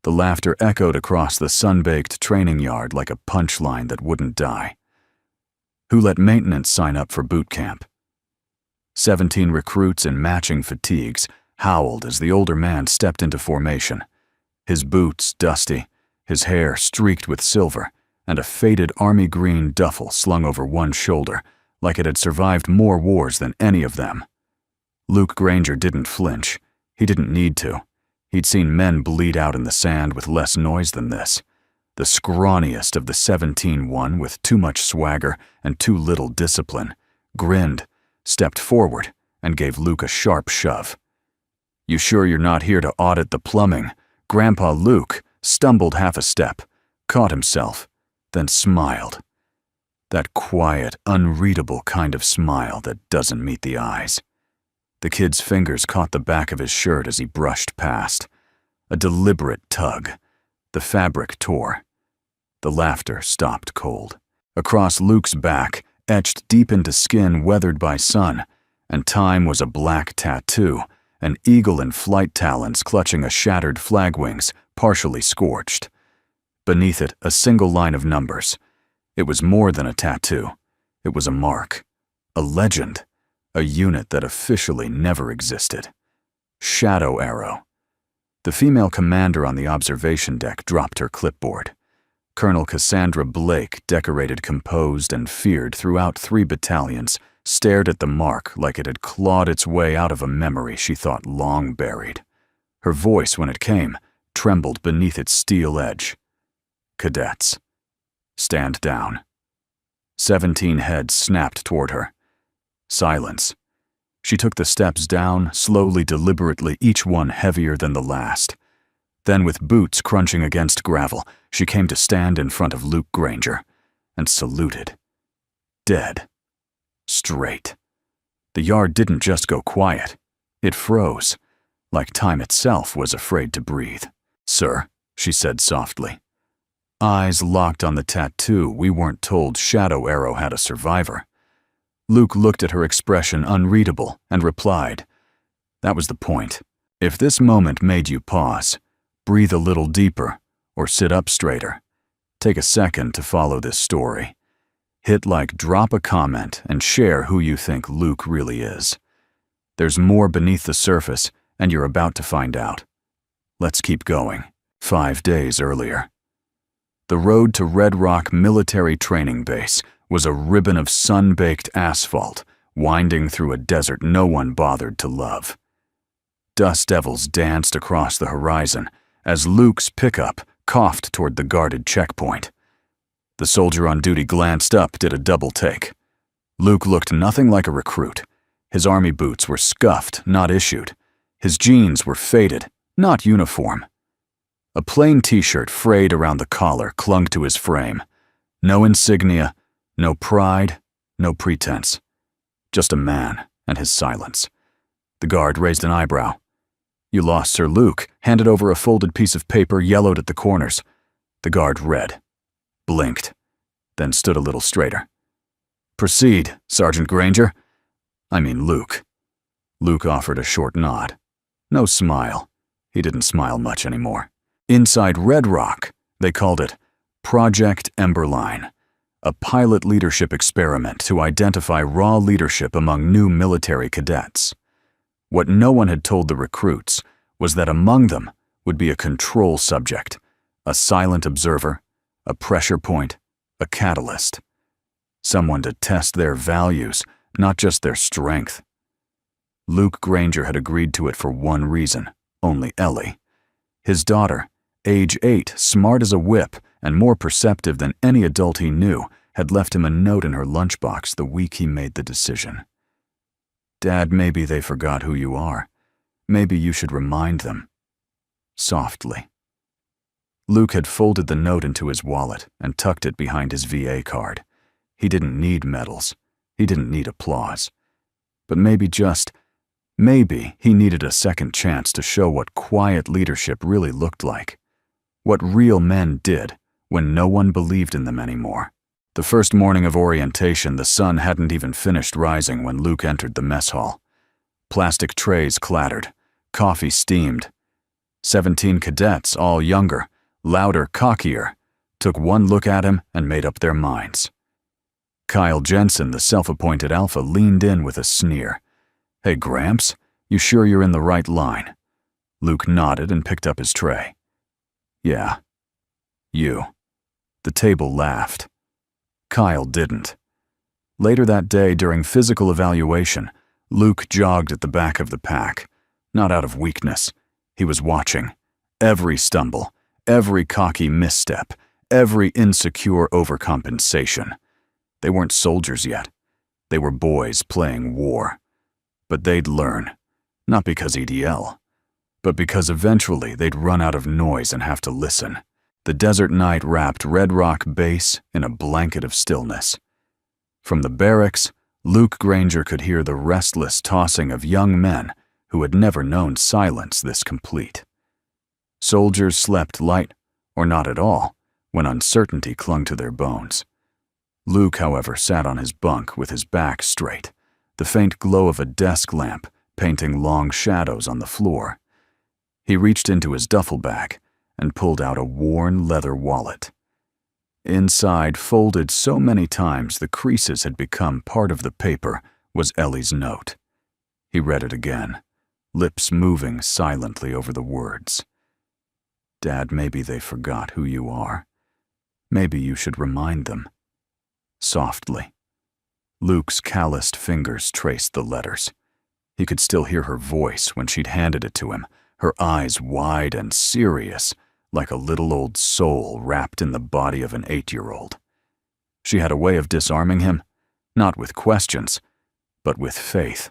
The laughter echoed across the sun-baked training yard like a punchline that wouldn't die. Who let maintenance sign up for boot camp? 17 recruits in matching fatigues howled as the older man stepped into formation. His boots dusty, his hair streaked with silver, and a faded army green duffel slung over one shoulder, like it had survived more wars than any of them. Luke Granger didn't flinch. He didn't need to. He'd seen men bleed out in the sand with less noise than this. The scrawniest of the 17-1 with too much swagger and too little discipline, grinned, stepped forward, and gave Luke a sharp shove. "You sure you're not here to audit the plumbing?" Grandpa Luke stumbled half a step, caught himself, then smiled. That quiet, unreadable kind of smile that doesn't meet the eyes. The kid's fingers caught the back of his shirt as he brushed past. A deliberate tug. The fabric tore. The laughter stopped cold. Across Luke's back, etched deep into skin weathered by sun, and time was a black tattoo, an eagle in flight talons clutching a shattered flag wings, partially scorched. Beneath it, a single line of numbers. It was more than a tattoo. It was a mark, a legend, a unit that officially never existed. Shadow Arrow. The female commander on the observation deck dropped her clipboard. Colonel Cassandra Blake, decorated, composed, and feared throughout 3 battalions, stared at the mark like it had clawed its way out of a memory she thought long buried. Her voice, when it came, trembled beneath its steel edge. "Cadets, stand down." 17 heads snapped toward her. Silence. She took the steps down, slowly, deliberately, each one heavier than the last. Then, with boots crunching against gravel, she came to stand in front of Luke Granger and saluted. Dead. Straight. The yard didn't just go quiet. It froze, like time itself was afraid to breathe. "Sir," she said softly. Eyes locked on the tattoo, we weren't told Shadow Arrow had a survivor. Luke looked at her expression unreadable and replied, "That was the point. If this moment made you pause, breathe a little deeper, or sit up straighter. Take a second to follow this story. Hit like, drop a comment, and share who you think Luke really is. There's more beneath the surface, and you're about to find out. Let's keep going." 5 days earlier. The road to Red Rock Military Training Base was a ribbon of sun-baked asphalt, winding through a desert no one bothered to love. Dust devils danced across the horizon as Luke's pickup coughed toward the guarded checkpoint. The soldier on duty glanced up, did a double take. Luke looked nothing like a recruit. His army boots were scuffed, not issued. His jeans were faded, not uniform. A plain t-shirt frayed around the collar clung to his frame. No insignia, no pride, no pretense. Just a man and his silence. The guard raised an eyebrow. "You lost Sir Luke," handed over a folded piece of paper yellowed at the corners. The guard read, blinked, then stood a little straighter. "Proceed, Sergeant Granger. I mean Luke." Luke offered a short nod. No smile. He didn't smile much anymore. Inside Red Rock, they called it Project Emberline, a pilot leadership experiment to identify raw leadership among new military cadets. What no one had told the recruits was that among them would be a control subject, a silent observer, a pressure point, a catalyst. Someone to test their values, not just their strength. Luke Granger had agreed to it for one reason, only Ellie. His daughter, age 8, smart as a whip and more perceptive than any adult he knew, had left him a note in her lunchbox the week he made the decision. "Dad, maybe they forgot who you are. Maybe you should remind them." Softly. Luke had folded the note into his wallet and tucked it behind his VA card. He didn't need medals. He didn't need applause. But maybe he needed a second chance to show what quiet leadership really looked like. What real men did when no one believed in them anymore. The first morning of orientation, the sun hadn't even finished rising when Luke entered the mess hall. Plastic trays clattered. Coffee steamed. 17 cadets, all younger, louder, cockier, took one look at him and made up their minds. Kyle Jensen, the self-appointed alpha, leaned in with a sneer. "Hey, Gramps, you sure you're in the right line?" Luke nodded and picked up his tray. "Yeah. You." The table laughed. Kyle didn't. Later that day, during physical evaluation, Luke jogged at the back of the pack, not out of weakness. He was watching. Every stumble, every cocky misstep, every insecure overcompensation. They weren't soldiers yet. They were boys playing war. But they'd learn, not because he'd yell, but because eventually they'd run out of noise and have to listen. The desert night wrapped Red Rock Base in a blanket of stillness. From the barracks, Luke Granger could hear the restless tossing of young men who had never known silence this complete. Soldiers slept light, or not at all, when uncertainty clung to their bones. Luke, however, sat on his bunk with his back straight, the faint glow of a desk lamp painting long shadows on the floor. He reached into his duffel bag and pulled out a worn leather wallet. Inside, folded so many times the creases had become part of the paper, was Ellie's note. He read it again, lips moving silently over the words. "Dad, maybe they forgot who you are. Maybe you should remind them." Softly. Luke's calloused fingers traced the letters. He could still hear her voice when she'd handed it to him, her eyes wide and serious, like a little old soul wrapped in the body of an 8-year-old. She had a way of disarming him, not with questions, but with faith.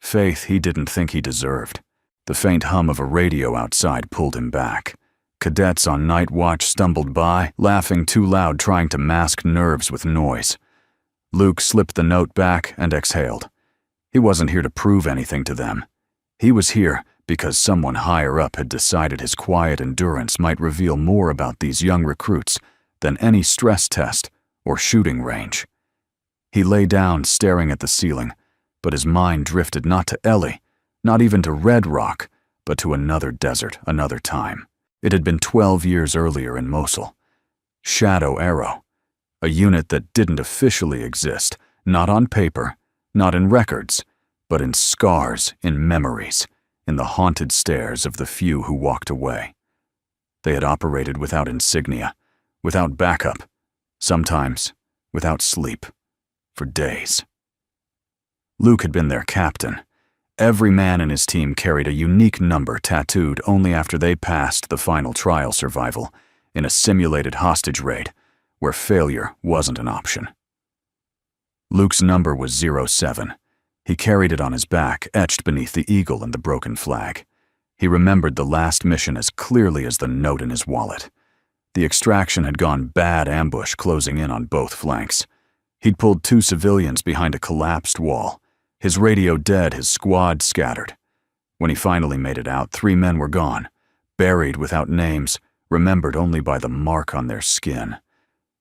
Faith he didn't think he deserved. The faint hum of a radio outside pulled him back. Cadets on night watch stumbled by, laughing too loud, trying to mask nerves with noise. Luke slipped the note back and exhaled. He wasn't here to prove anything to them. He was here because someone higher up had decided his quiet endurance might reveal more about these young recruits than any stress test or shooting range. He lay down, staring at the ceiling, but his mind drifted not to Ellie, not even to Red Rock, but to another desert, another time. It had been 12 years earlier in Mosul. Shadow Arrow, a unit that didn't officially exist, not on paper, not in records, but in scars, in memories, in the haunted stares of the few who walked away. They had operated without insignia, without backup, sometimes without sleep, for days. Luke had been their captain. Every man in his team carried a unique number tattooed only after they passed the final trial survival in a simulated hostage raid where failure wasn't an option. Luke's number was 07. He carried it on his back, etched beneath the eagle and the broken flag. He remembered the last mission as clearly as the note in his wallet. The extraction had gone bad, ambush closing in on both flanks. He'd pulled 2 civilians behind a collapsed wall. His radio dead, his squad scattered. When he finally made it out, 3 men were gone, buried without names, remembered only by the mark on their skin.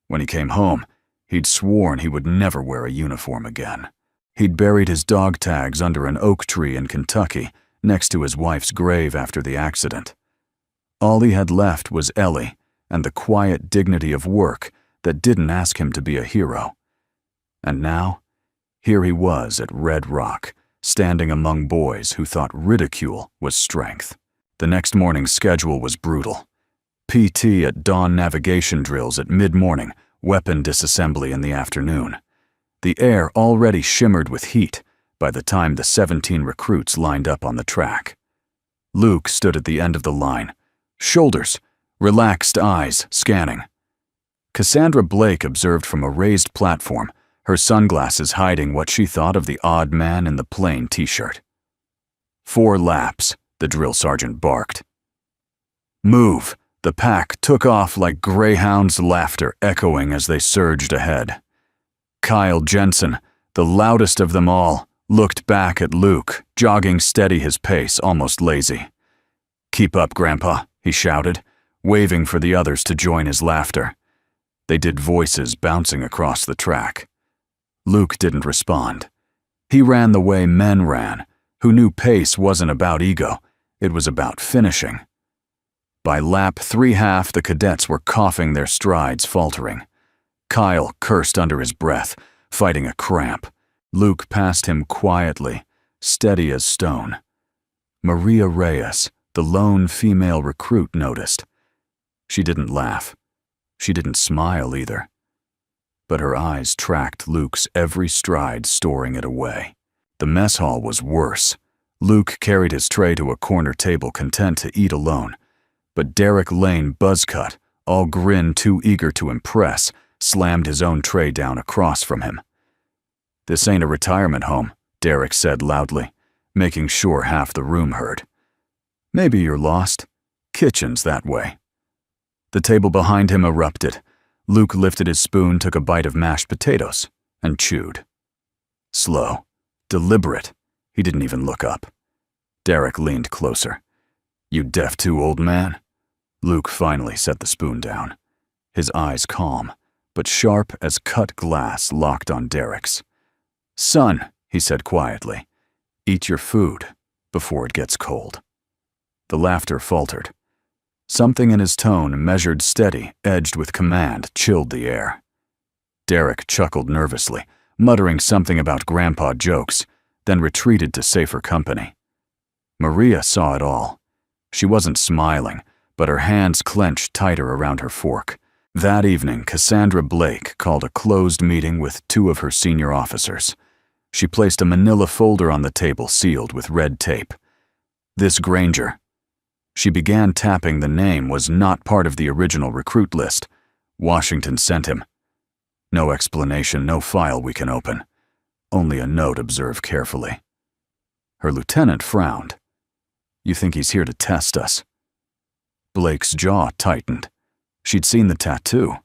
When he came home, he'd sworn he would never wear a uniform again. He'd buried his dog tags under an oak tree in Kentucky, next to his wife's grave after the accident. All he had left was Ellie and the quiet dignity of work that didn't ask him to be a hero. And now, here he was at Red Rock, standing among boys who thought ridicule was strength. The next morning's schedule was brutal. PT at dawn, navigation drills at mid-morning, weapon disassembly in the afternoon. The air already shimmered with heat by the time the 17 recruits lined up on the track. Luke stood at the end of the line, shoulders, relaxed eyes scanning. Cassandra Blake observed from a raised platform, her sunglasses hiding what she thought of the odd man in the plain t-shirt. 4 laps, the drill sergeant barked. Move! The pack took off like greyhounds' laughter echoing as they surged ahead. Kyle Jensen, the loudest of them all, looked back at Luke, jogging steady his pace, almost lazy. "Keep up, Grandpa," he shouted, waving for the others to join his laughter. They did voices bouncing across the track. Luke didn't respond. He ran the way men ran, who knew pace wasn't about ego, it was about finishing. By lap 3/2, the cadets were coughing, their strides faltering. Kyle cursed under his breath, fighting a cramp. Luke passed him quietly, steady as stone. Maria Reyes, the lone female recruit, noticed. She didn't laugh. She didn't smile either. But her eyes tracked Luke's every stride, storing it away. The mess hall was worse. Luke carried his tray to a corner table, content to eat alone. But Derek Lane Buzzcut, all grin, too eager to impress, slammed his own tray down across from him. "This ain't a retirement home," Derek said loudly, making sure half the room heard. "Maybe you're lost. Kitchen's that way." The table behind him erupted. Luke lifted his spoon, took a bite of mashed potatoes, and chewed. Slow, deliberate. He didn't even look up. Derek leaned closer. "You deaf too, old man?" Luke finally set the spoon down. His eyes calm, but sharp as cut glass, locked on Derek's. "Son," he said quietly, "eat your food before it gets cold." The laughter faltered. Something in his tone, measured, steady, edged with command, chilled the air. Derek chuckled nervously, muttering something about grandpa jokes, then retreated to safer company. Maria saw it all. She wasn't smiling, but her hands clenched tighter around her fork. That evening, Cassandra Blake called a closed meeting with 2 of her senior officers. She placed a manila folder on the table, sealed with red tape. "This Granger." She began tapping. The name was not part of the original recruit list. Washington sent him. No explanation, no file we can open. Only a note, observe carefully. Her lieutenant frowned. "You think he's here to test us?" Blake's jaw tightened. She'd seen the tattoo.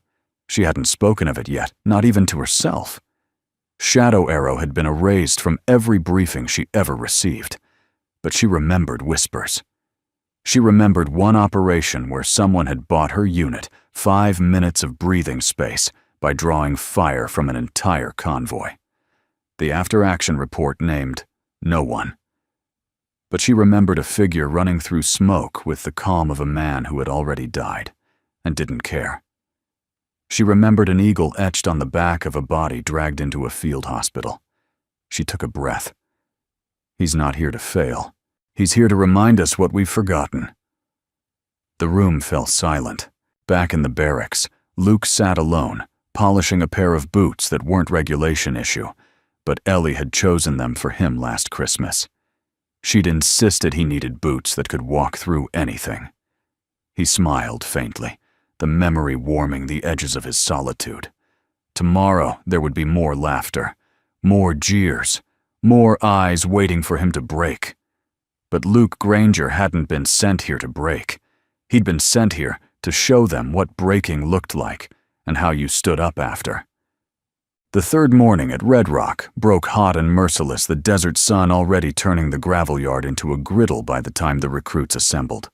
She hadn't spoken of it yet, not even to herself. Shadow Arrow had been erased from every briefing she ever received. But she remembered whispers. She remembered one operation where someone had bought her unit 5 minutes of breathing space by drawing fire from an entire convoy. The after-action report named no one. But she remembered a figure running through smoke with the calm of a man who had already died and didn't care. She remembered an eagle etched on the back of a body dragged into a field hospital. She took a breath. He's not here to fail. He's here to remind us what we've forgotten. The room fell silent. Back in the barracks, Luke sat alone, polishing a pair of boots that weren't regulation issue, but Ellie had chosen them for him last Christmas. She'd insisted he needed boots that could walk through anything. He smiled faintly, the memory warming the edges of his solitude. Tomorrow there would be more laughter, more jeers, more eyes waiting for him to break. But Luke Granger hadn't been sent here to break. He'd been sent here to show them what breaking looked like and how you stood up after. The third morning at Red Rock broke hot and merciless, the desert sun already turning the gravel yard into a griddle by the time the recruits assembled.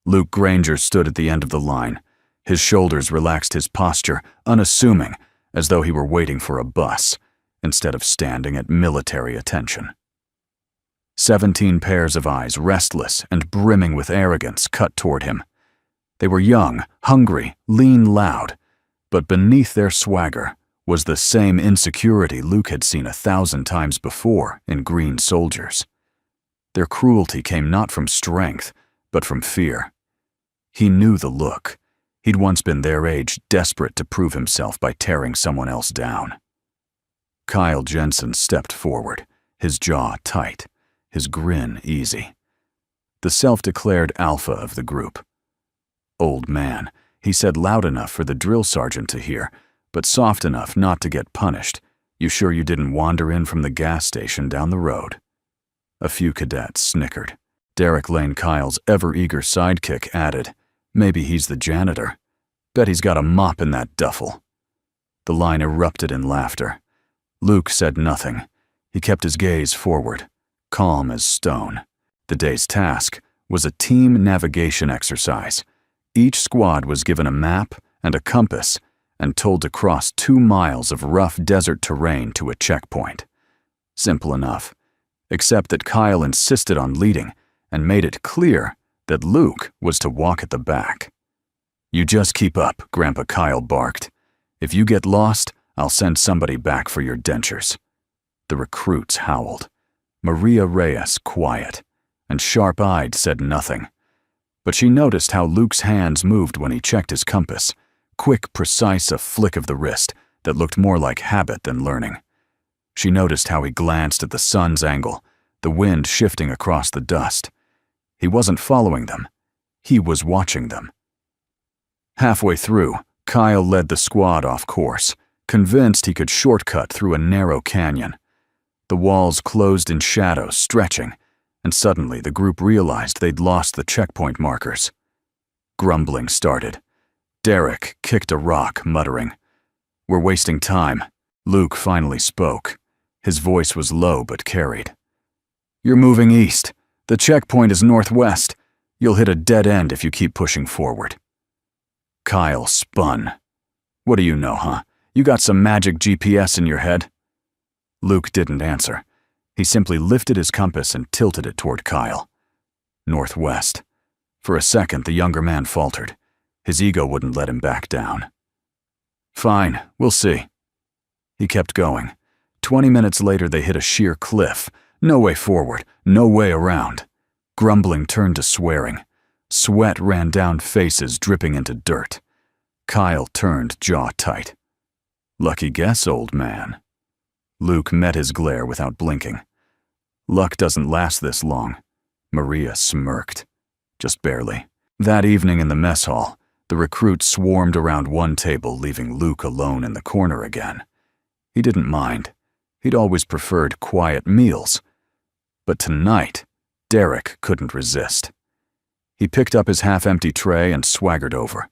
Luke Granger stood at the end of the line. His shoulders relaxed, his posture unassuming, as though he were waiting for a bus, instead of standing at military attention. 17 pairs of eyes, restless and brimming with arrogance, cut toward him. They were young, hungry, lean, loud, but beneath their swagger was the same insecurity Luke had seen 1,000 times before in green soldiers. Their cruelty came not from strength, but from fear. He knew the look. He'd once been their age, desperate to prove himself by tearing someone else down. Kyle Jensen stepped forward, his jaw tight, his grin easy. The self-declared alpha of the group. "Old man," he said loud enough for the drill sergeant to hear, but soft enough not to get punished. "You sure you didn't wander in from the gas station down the road?" A few cadets snickered. Derek Lane, Kyle's ever-eager sidekick, added, "Maybe he's the janitor. Bet he's got a mop in that duffel." The line erupted in laughter. Luke said nothing. He kept his gaze forward, calm as stone. The day's task was a team navigation exercise. Each squad was given a map and a compass and told to cross 2 miles of rough desert terrain to a checkpoint. Simple enough, except that Kyle insisted on leading and made it clear that Luke was to walk at the back. "You just keep up," Grandpa Kyle barked. "If you get lost, I'll send somebody back for your dentures." The recruits howled. Maria Reyes, quiet and sharp-eyed, said nothing. But she noticed how Luke's hands moved when he checked his compass, quick, precise, a flick of the wrist that looked more like habit than learning. She noticed how he glanced at the sun's angle, the wind shifting across the dust. He wasn't following them. He was watching them. Halfway through, Kyle led the squad off course, convinced he could shortcut through a narrow canyon. The walls closed in shadow, stretching, and suddenly the group realized they'd lost the checkpoint markers. Grumbling started. Derek kicked a rock, muttering, "We're wasting time." Luke finally spoke. His voice was low but carried. "You're moving east. The checkpoint is northwest. You'll hit a dead end if you keep pushing forward." Kyle spun. "What do you know, huh? You got some magic GPS in your head?" Luke didn't answer. He simply lifted his compass and tilted it toward Kyle. Northwest. For a second, the younger man faltered. His ego wouldn't let him back down. "Fine, we'll see." He kept going. 20 minutes later, they hit a sheer cliff. No way forward, no way around. Grumbling turned to swearing. Sweat ran down faces, dripping into dirt. Kyle turned, jaw tight. "Lucky guess, old man." Luke met his glare without blinking. "Luck doesn't last this long." Maria smirked. "Just barely." That evening in the mess hall, the recruits swarmed around one table, leaving Luke alone in the corner again. He didn't mind. He'd always preferred quiet meals. But tonight, Derek couldn't resist. He picked up his half-empty tray and swaggered over.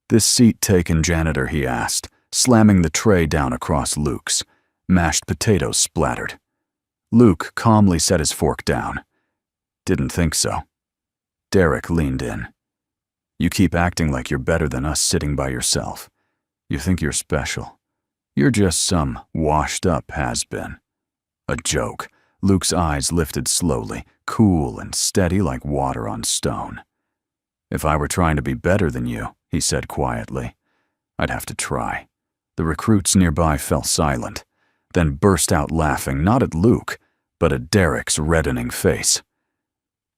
"This seat taken, janitor?" he asked, slamming the tray down across Luke's. Mashed potatoes splattered. Luke calmly set his fork down. "Didn't think so." Derek leaned in. "You keep acting like you're better than us sitting by yourself. You think you're special. You're just some washed-up has-been." A joke. Luke's eyes lifted slowly, cool and steady like water on stone. "If I were trying to be better than you," he said quietly, "I'd have to try." The recruits nearby fell silent, then burst out laughing, not at Luke, but at Derek's reddening face.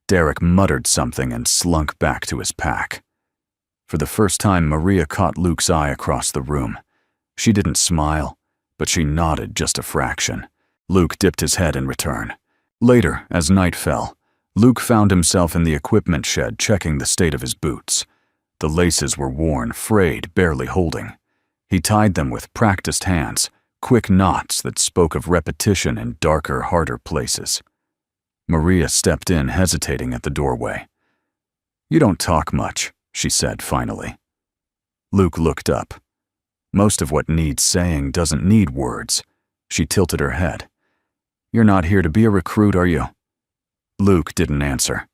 Derek muttered something and slunk back to his pack. For the first time, Maria caught Luke's eye across the room. She didn't smile, but she nodded just a fraction. Luke dipped his head in return. Later, as night fell, Luke found himself in the equipment shed checking the state of his boots. The laces were worn, frayed, barely holding. He tied them with practiced hands, quick knots that spoke of repetition in darker, harder places. Maria stepped in, hesitating at the doorway. "You don't talk much," she said finally. Luke looked up. "Most of what needs saying doesn't need words." She tilted her head. "You're not here to be a recruit, are you?" Luke didn't answer.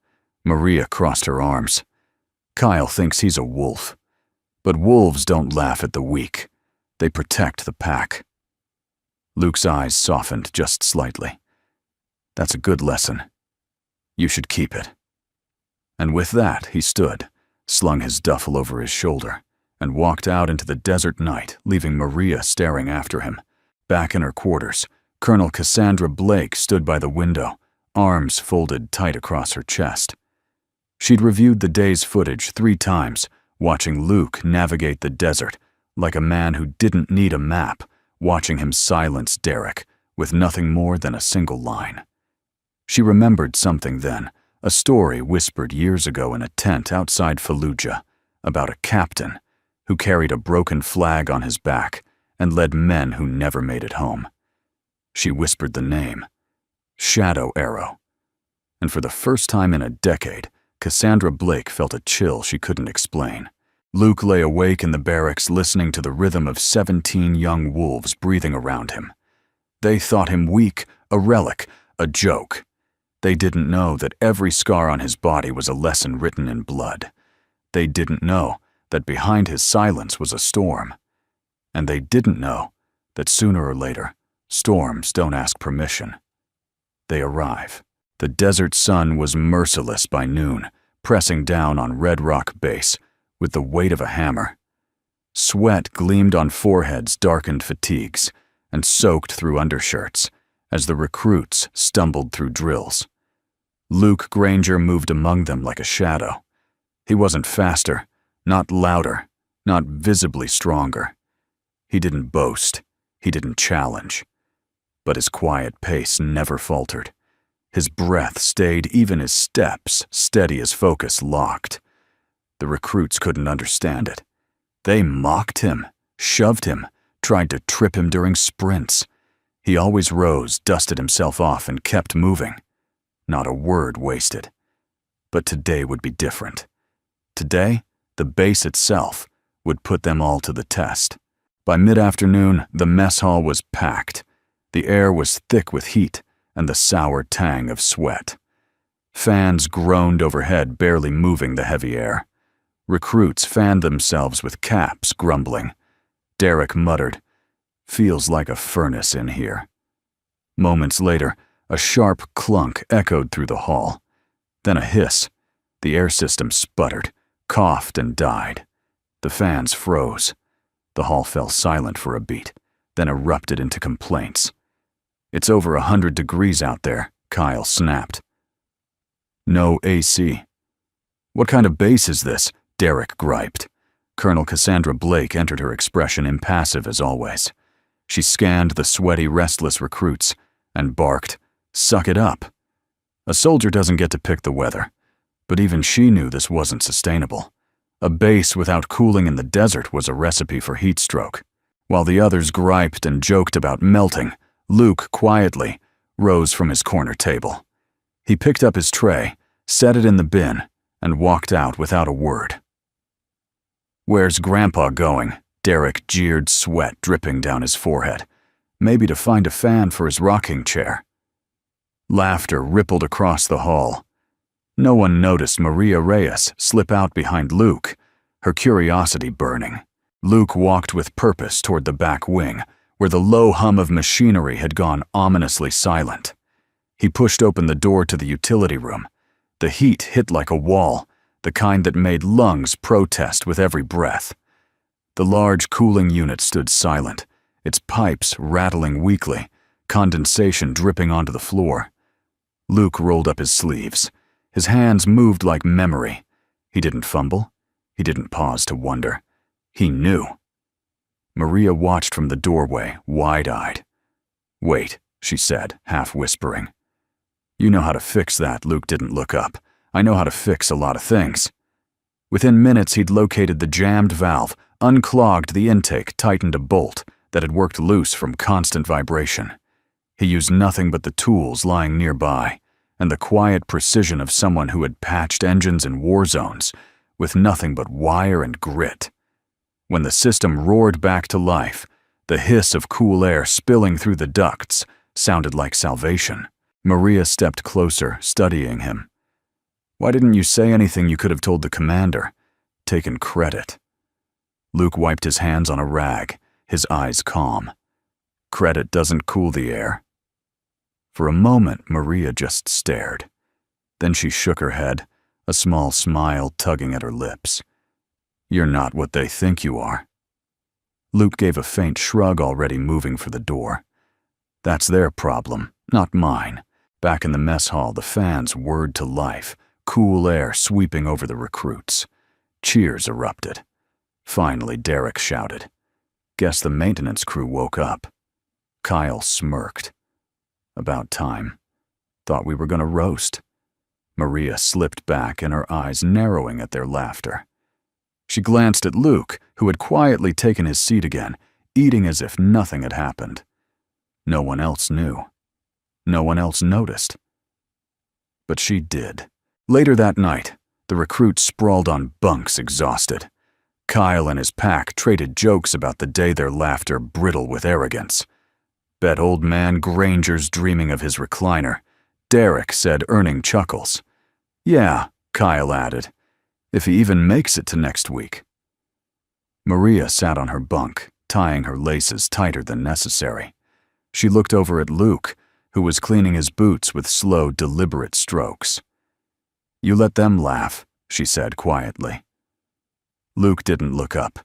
Maria crossed her arms. "Kyle thinks he's a wolf. But wolves don't laugh at the weak. They protect the pack." Luke's eyes softened just slightly. "That's a good lesson. You should keep it." And with that, he stood, slung his duffel over his shoulder, and walked out into the desert night, leaving Maria staring after him. Back in her quarters, Colonel Cassandra Blake stood by the window, arms folded tight across her chest. She'd reviewed the day's footage 3 times, watching Luke navigate the desert like a man who didn't need a map, watching him silence Derek with nothing more than a single line. She remembered something then, a story whispered years ago in a tent outside Fallujah about a captain who carried a broken flag on his back and led men who never made it home. She whispered the name, Shadow Arrow. And for the first time in a decade, Cassandra Blake felt a chill she couldn't explain. Luke lay awake in the barracks listening to the rhythm of 17 young wolves breathing around him. They thought him weak, a relic, a joke. They didn't know that every scar on his body was a lesson written in blood. They didn't know that behind his silence was a storm. And they didn't know that sooner or later, storms don't ask permission. They arrive. The desert sun was merciless by noon, pressing down on red rock base with the weight of a hammer. Sweat gleamed on foreheads darkened fatigues and soaked through undershirts as the recruits stumbled through drills. Luke Granger moved among them like a shadow. He wasn't faster, not louder, not visibly stronger. He didn't boast, he didn't challenge. But his quiet pace never faltered. His breath stayed, even his steps, steady as focus, locked. The recruits couldn't understand it. They mocked him, shoved him, tried to trip him during sprints. He always rose, dusted himself off, and kept moving. Not a word wasted. But today would be different. Today, the base itself would put them all to the test. By mid-afternoon, the mess hall was packed. The air was thick with heat and the sour tang of sweat. Fans groaned overhead, barely moving the heavy air. Recruits fanned themselves with caps, grumbling. Derek muttered, "Feels like a furnace in here." Moments later, a sharp clunk echoed through the hall. Then a hiss. The air system sputtered, coughed, and died. The fans froze. The hall fell silent for a beat, then erupted into complaints. "It's over 100 degrees out there," Kyle snapped. "No AC." "What kind of base is this?" Derek griped. Colonel Cassandra Blake entered her expression impassive as always. She scanned the sweaty, restless recruits and barked, "Suck it up." A soldier doesn't get to pick the weather, but even she knew this wasn't sustainable. A base without cooling in the desert was a recipe for heat stroke. While the others griped and joked about melting, Luke quietly rose from his corner table. He picked up his tray, set it in the bin, and walked out without a word. "Where's Grandpa going?" Derek jeered, sweat dripping down his forehead. "Maybe to find a fan for his rocking chair." Laughter rippled across the hall. No one noticed Maria Reyes slip out behind Luke, her curiosity burning. Luke walked with purpose toward the back wing, where the low hum of machinery had gone ominously silent. He pushed open the door to the utility room. The heat hit like a wall, the kind that made lungs protest with every breath. The large cooling unit stood silent, its pipes rattling weakly, condensation dripping onto the floor. Luke rolled up his sleeves. His hands moved like memory. He didn't fumble. He didn't pause to wonder. He knew. Maria watched from the doorway, wide-eyed. "Wait," she said, half whispering. "You know how to fix that." Luke didn't look up. "I know how to fix a lot of things." Within minutes, he'd located the jammed valve, unclogged the intake, tightened a bolt that had worked loose from constant vibration. He used nothing but the tools lying nearby, and the quiet precision of someone who had patched engines in war zones, with nothing but wire and grit. When the system roared back to life, the hiss of cool air spilling through the ducts sounded like salvation. Maria stepped closer, studying him. "Why didn't you say anything you could have told the commander? Taken credit." Luke wiped his hands on a rag, his eyes calm. "Credit doesn't cool the air." For a moment, Maria just stared. Then she shook her head, a small smile tugging at her lips. "You're not what they think you are." Luke gave a faint shrug, already moving for the door. "That's their problem, not mine." Back in the mess hall, the fans whirred to life, cool air sweeping over the recruits. Cheers erupted. Finally, Derek shouted, "Guess the maintenance crew woke up." Kyle smirked. "About time. Thought we were gonna roast." Maria slipped back, and her eyes narrowing at their laughter. She glanced at Luke, who had quietly taken his seat again, eating as if nothing had happened. No one else knew. No one else noticed. But she did. Later that night, the recruits sprawled on bunks, exhausted. Kyle and his pack traded jokes about the day, their laughter brittle with arrogance. "Bet old man Granger's dreaming of his recliner," Derek said, earning chuckles. "Yeah," Kyle added, "if he even makes it to next week." Maria sat on her bunk, tying her laces tighter than necessary. She looked over at Luke, who was cleaning his boots with slow, deliberate strokes. "You let them laugh," she said quietly. Luke didn't look up.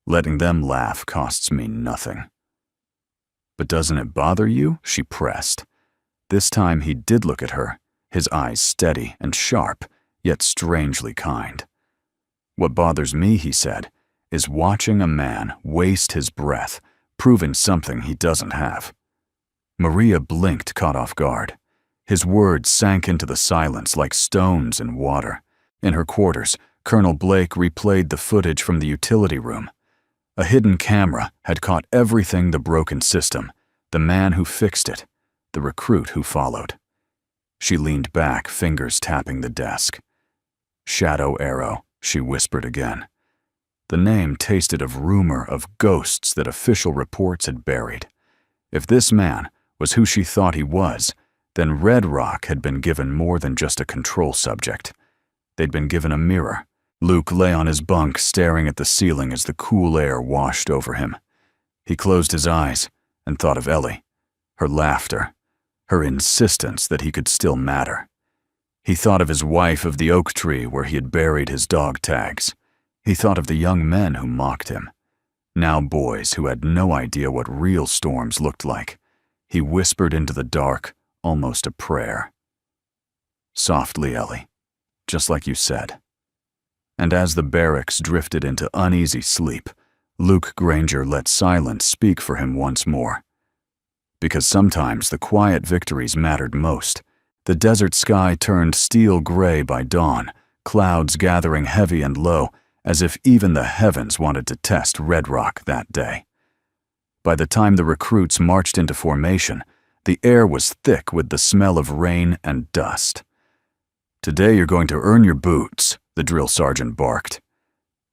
Letting them laugh costs me nothing. But doesn't it bother you? She pressed. This time he did look at her, his eyes steady and sharp, yet strangely kind. What bothers me, he said, is watching a man waste his breath, proving something he doesn't have. Maria blinked, caught off guard. His words sank into the silence like stones in water. In her quarters, Colonel Blake replayed the footage from the utility room. A hidden camera had caught everything: the broken system, the man who fixed it, the recruit who followed. She leaned back, fingers tapping the desk. Shadow Arrow, she whispered again. The name tasted of rumor, of ghosts that official reports had buried. If this man was who she thought he was, then Red Rock had been given more than just a control subject. They'd been given a mirror. Luke lay on his bunk, staring at the ceiling as the cool air washed over him. He closed his eyes and thought of Ellie, her laughter, her insistence that he could still matter. He thought of his wife, of the oak tree where he had buried his dog tags. He thought of the young men who mocked him, now boys who had no idea what real storms looked like. He whispered into the dark, almost a prayer. Softly, Ellie, just like you said. And as the barracks drifted into uneasy sleep, Luke Granger let silence speak for him once more. Because sometimes the quiet victories mattered most. The desert sky turned steel gray by dawn, clouds gathering heavy and low, as if even the heavens wanted to test Red Rock that day. By the time the recruits marched into formation, the air was thick with the smell of rain and dust. "Today you're going to earn your boots," the drill sergeant barked.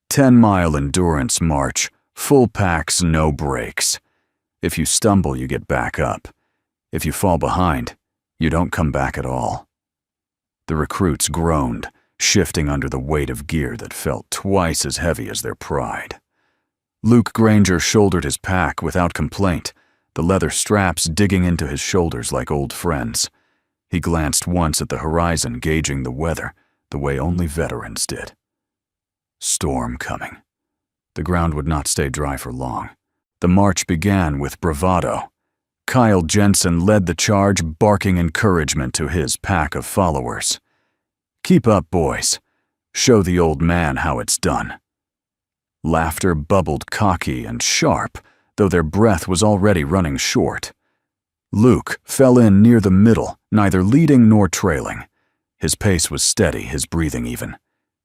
10-mile endurance march, full packs, no breaks. If you stumble, you get back up. If you fall behind, you don't come back at all. The recruits groaned, shifting under the weight of gear that felt twice as heavy as their pride. Luke Granger shouldered his pack without complaint, the leather straps digging into his shoulders like old friends. He glanced once at the horizon, gauging the weather the way only veterans did. Storm coming. The ground would not stay dry for long. The march began with bravado. Kyle Jensen led the charge, barking encouragement to his pack of followers. "Keep up, boys. Show the old man how it's done." Laughter bubbled cocky and sharp, though their breath was already running short. Luke fell in near the middle, neither leading nor trailing. His pace was steady, his breathing even.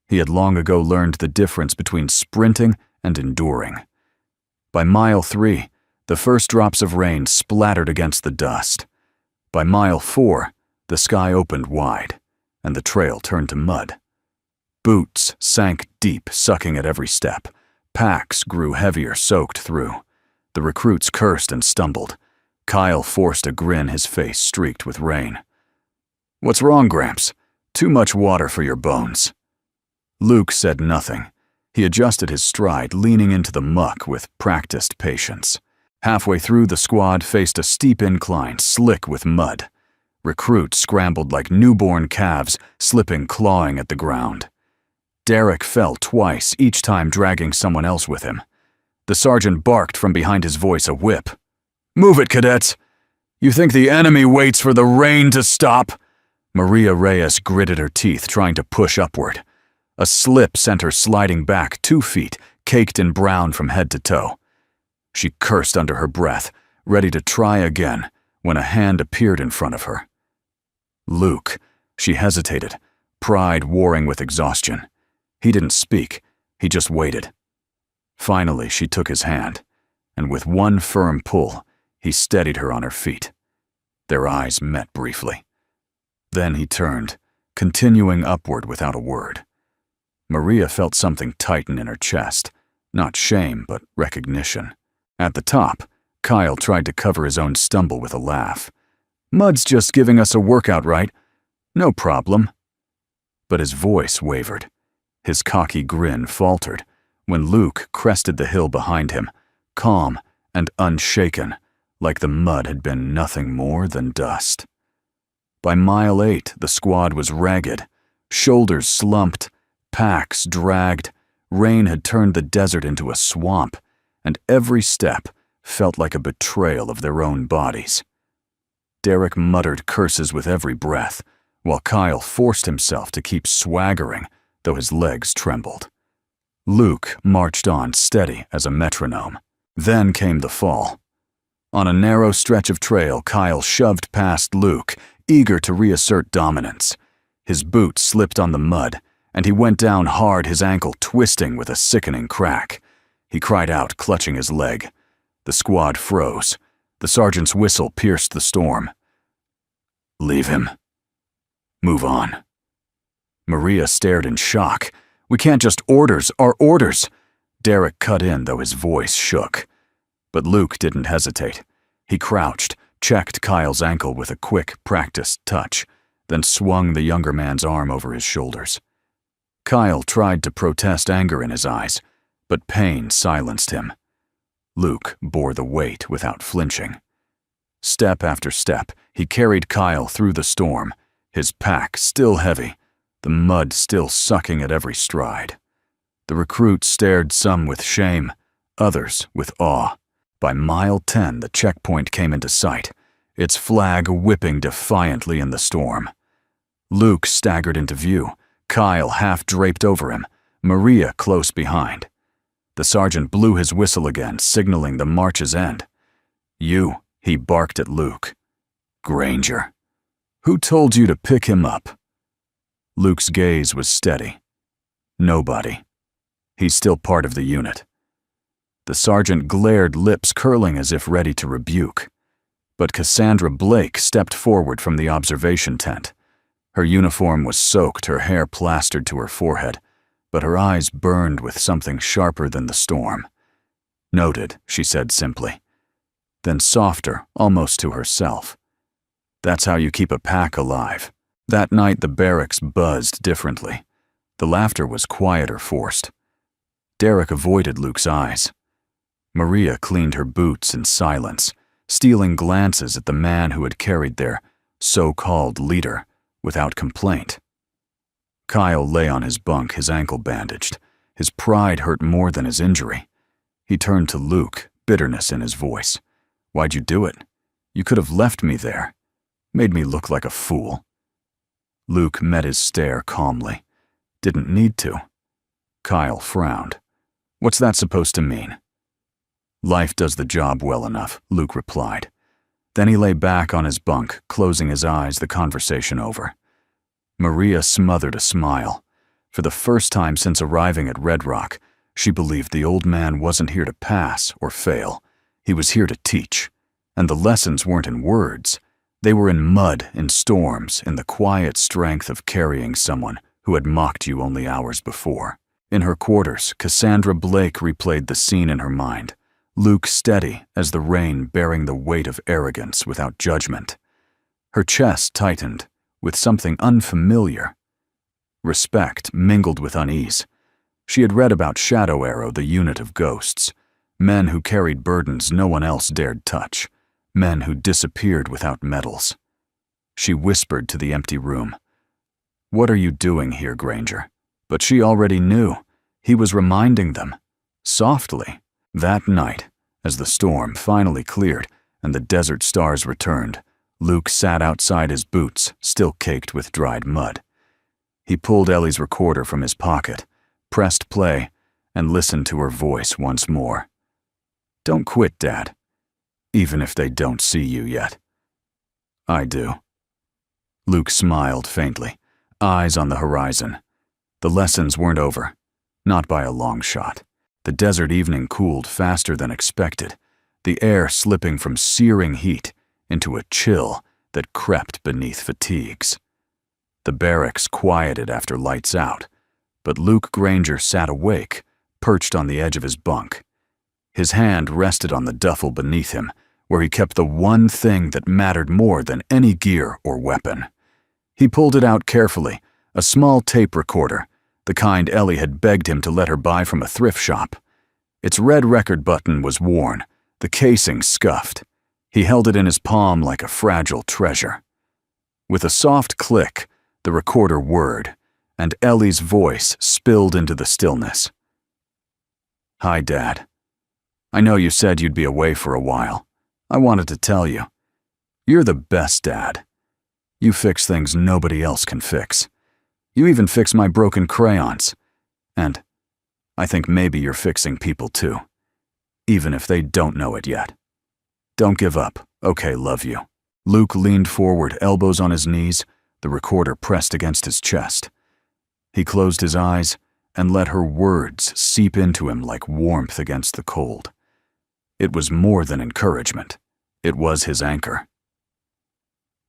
He had long ago learned the difference between sprinting and enduring. By mile 3, the first drops of rain splattered against the dust. By mile 4, the sky opened wide, and the trail turned to mud. Boots sank deep, sucking at every step. Packs grew heavier, soaked through. The recruits cursed and stumbled. Kyle forced a grin, his face streaked with rain. "What's wrong, Gramps? Too much water for your bones." Luke said nothing. He adjusted his stride, leaning into the muck with practiced patience. Halfway through, the squad faced a steep incline, slick with mud. Recruits scrambled like newborn calves, slipping, clawing at the ground. Derek fell twice, each time dragging someone else with him. The sergeant barked from behind his voice, a whip. "Move it, cadets! You think the enemy waits for the rain to stop?" Maria Reyes gritted her teeth, trying to push upward. A slip sent her sliding back 2 feet, caked in brown from head to toe. She cursed under her breath, ready to try again, when a hand appeared in front of her. Luke. She hesitated, pride warring with exhaustion. He didn't speak, he just waited. Finally, she took his hand, and with one firm pull, he steadied her on her feet. Their eyes met briefly. Then he turned, continuing upward without a word. Maria felt something tighten in her chest, not shame, but recognition. At the top, Kyle tried to cover his own stumble with a laugh. "Mud's just giving us a workout, right? No problem." But his voice wavered. His cocky grin faltered when Luke crested the hill behind him, calm and unshaken, like the mud had been nothing more than dust. By mile 8, the squad was ragged, shoulders slumped, packs dragged. Rain had turned the desert into a swamp, and every step felt like a betrayal of their own bodies. Derek muttered curses with every breath, while Kyle forced himself to keep swaggering, though his legs trembled. Luke marched on steady as a metronome. Then came the fall. On a narrow stretch of trail, Kyle shoved past Luke, eager to reassert dominance. His boot slipped on the mud, and he went down hard, his ankle twisting with a sickening crack. He cried out, clutching his leg. The squad froze. The sergeant's whistle pierced the storm. "Leave him. Move on." Maria stared in shock. "We can't just orders, our orders." Derek cut in, though his voice shook. But Luke didn't hesitate. He crouched, checked Kyle's ankle with a quick, practiced touch, then swung the younger man's arm over his shoulders. Kyle tried to protest anger in his eyes, but pain silenced him. Luke bore the weight without flinching. Step after step, he carried Kyle through the storm, his pack still heavy, the mud still sucking at every stride. The recruits stared, some with shame, others with awe. By mile 10, the checkpoint came into sight, its flag whipping defiantly in the storm. Luke staggered into view, Kyle half draped over him, Maria close behind. The sergeant blew his whistle again, signaling the march's end. "You," he barked at Luke. "Granger. Who told you to pick him up?" Luke's gaze was steady. "Nobody. He's still part of the unit." The sergeant glared, lips curling as if ready to rebuke. But Cassandra Blake stepped forward from the observation tent. Her uniform was soaked, her hair plastered to her forehead, but her eyes burned with something sharper than the storm. "Noted," she said simply. Then softer, almost to herself. "That's how you keep a pack alive." That night the barracks buzzed differently. The laughter was quiet or forced. Derek avoided Luke's eyes. Maria cleaned her boots in silence, stealing glances at the man who had carried their so-called leader without complaint. Kyle lay on his bunk, his ankle bandaged. His pride hurt more than his injury. He turned to Luke, bitterness in his voice. "Why'd you do it? You could have left me there. Made me look like a fool." Luke met his stare calmly. "Didn't need to." Kyle frowned. "What's that supposed to mean?" "Life does the job well enough," Luke replied. Then he lay back on his bunk, closing his eyes, the conversation over. Maria smothered a smile. For the first time since arriving at Red Rock, she believed the old man wasn't here to pass or fail. He was here to teach. And the lessons weren't in words. They were in mud, in storms, in the quiet strength of carrying someone who had mocked you only hours before. In her quarters, Cassandra Blake replayed the scene in her mind. Luke steady as the rain, bearing the weight of arrogance without judgment. Her chest tightened with something unfamiliar. Respect mingled with unease. She had read about Shadow Arrow, the unit of ghosts. Men who carried burdens no one else dared touch. Men who disappeared without medals. She whispered to the empty room. "What are you doing here, Granger?" But she already knew. He was reminding them. Softly. That night, as the storm finally cleared and the desert stars returned, Luke sat outside his boots, still caked with dried mud. He pulled Ellie's recorder from his pocket, pressed play, and listened to her voice once more. "Don't quit, Dad. Even if they don't see you yet." "I do." Luke smiled faintly, eyes on the horizon. The lessons weren't over, not by a long shot. The desert evening cooled faster than expected, the air slipping from searing heat into a chill that crept beneath fatigues. The barracks quieted after lights out, but Luke Granger sat awake, perched on the edge of his bunk. His hand rested on the duffel beneath him, where he kept the one thing that mattered more than any gear or weapon. He pulled it out carefully, a small tape recorder, the kind Ellie had begged him to let her buy from a thrift shop. Its red record button was worn, the casing scuffed. He held it in his palm like a fragile treasure. With a soft click, the recorder whirred, and Ellie's voice spilled into the stillness. "Hi, Dad. I know you said you'd be away for a while. I wanted to tell you. You're the best dad. You fix things nobody else can fix. You even fix my broken crayons. And I think maybe you're fixing people too, even if they don't know it yet. Don't give up. Okay, love you." Luke leaned forward, elbows on his knees, the recorder pressed against his chest. He closed his eyes and let her words seep into him like warmth against the cold. It was more than encouragement. It was his anchor.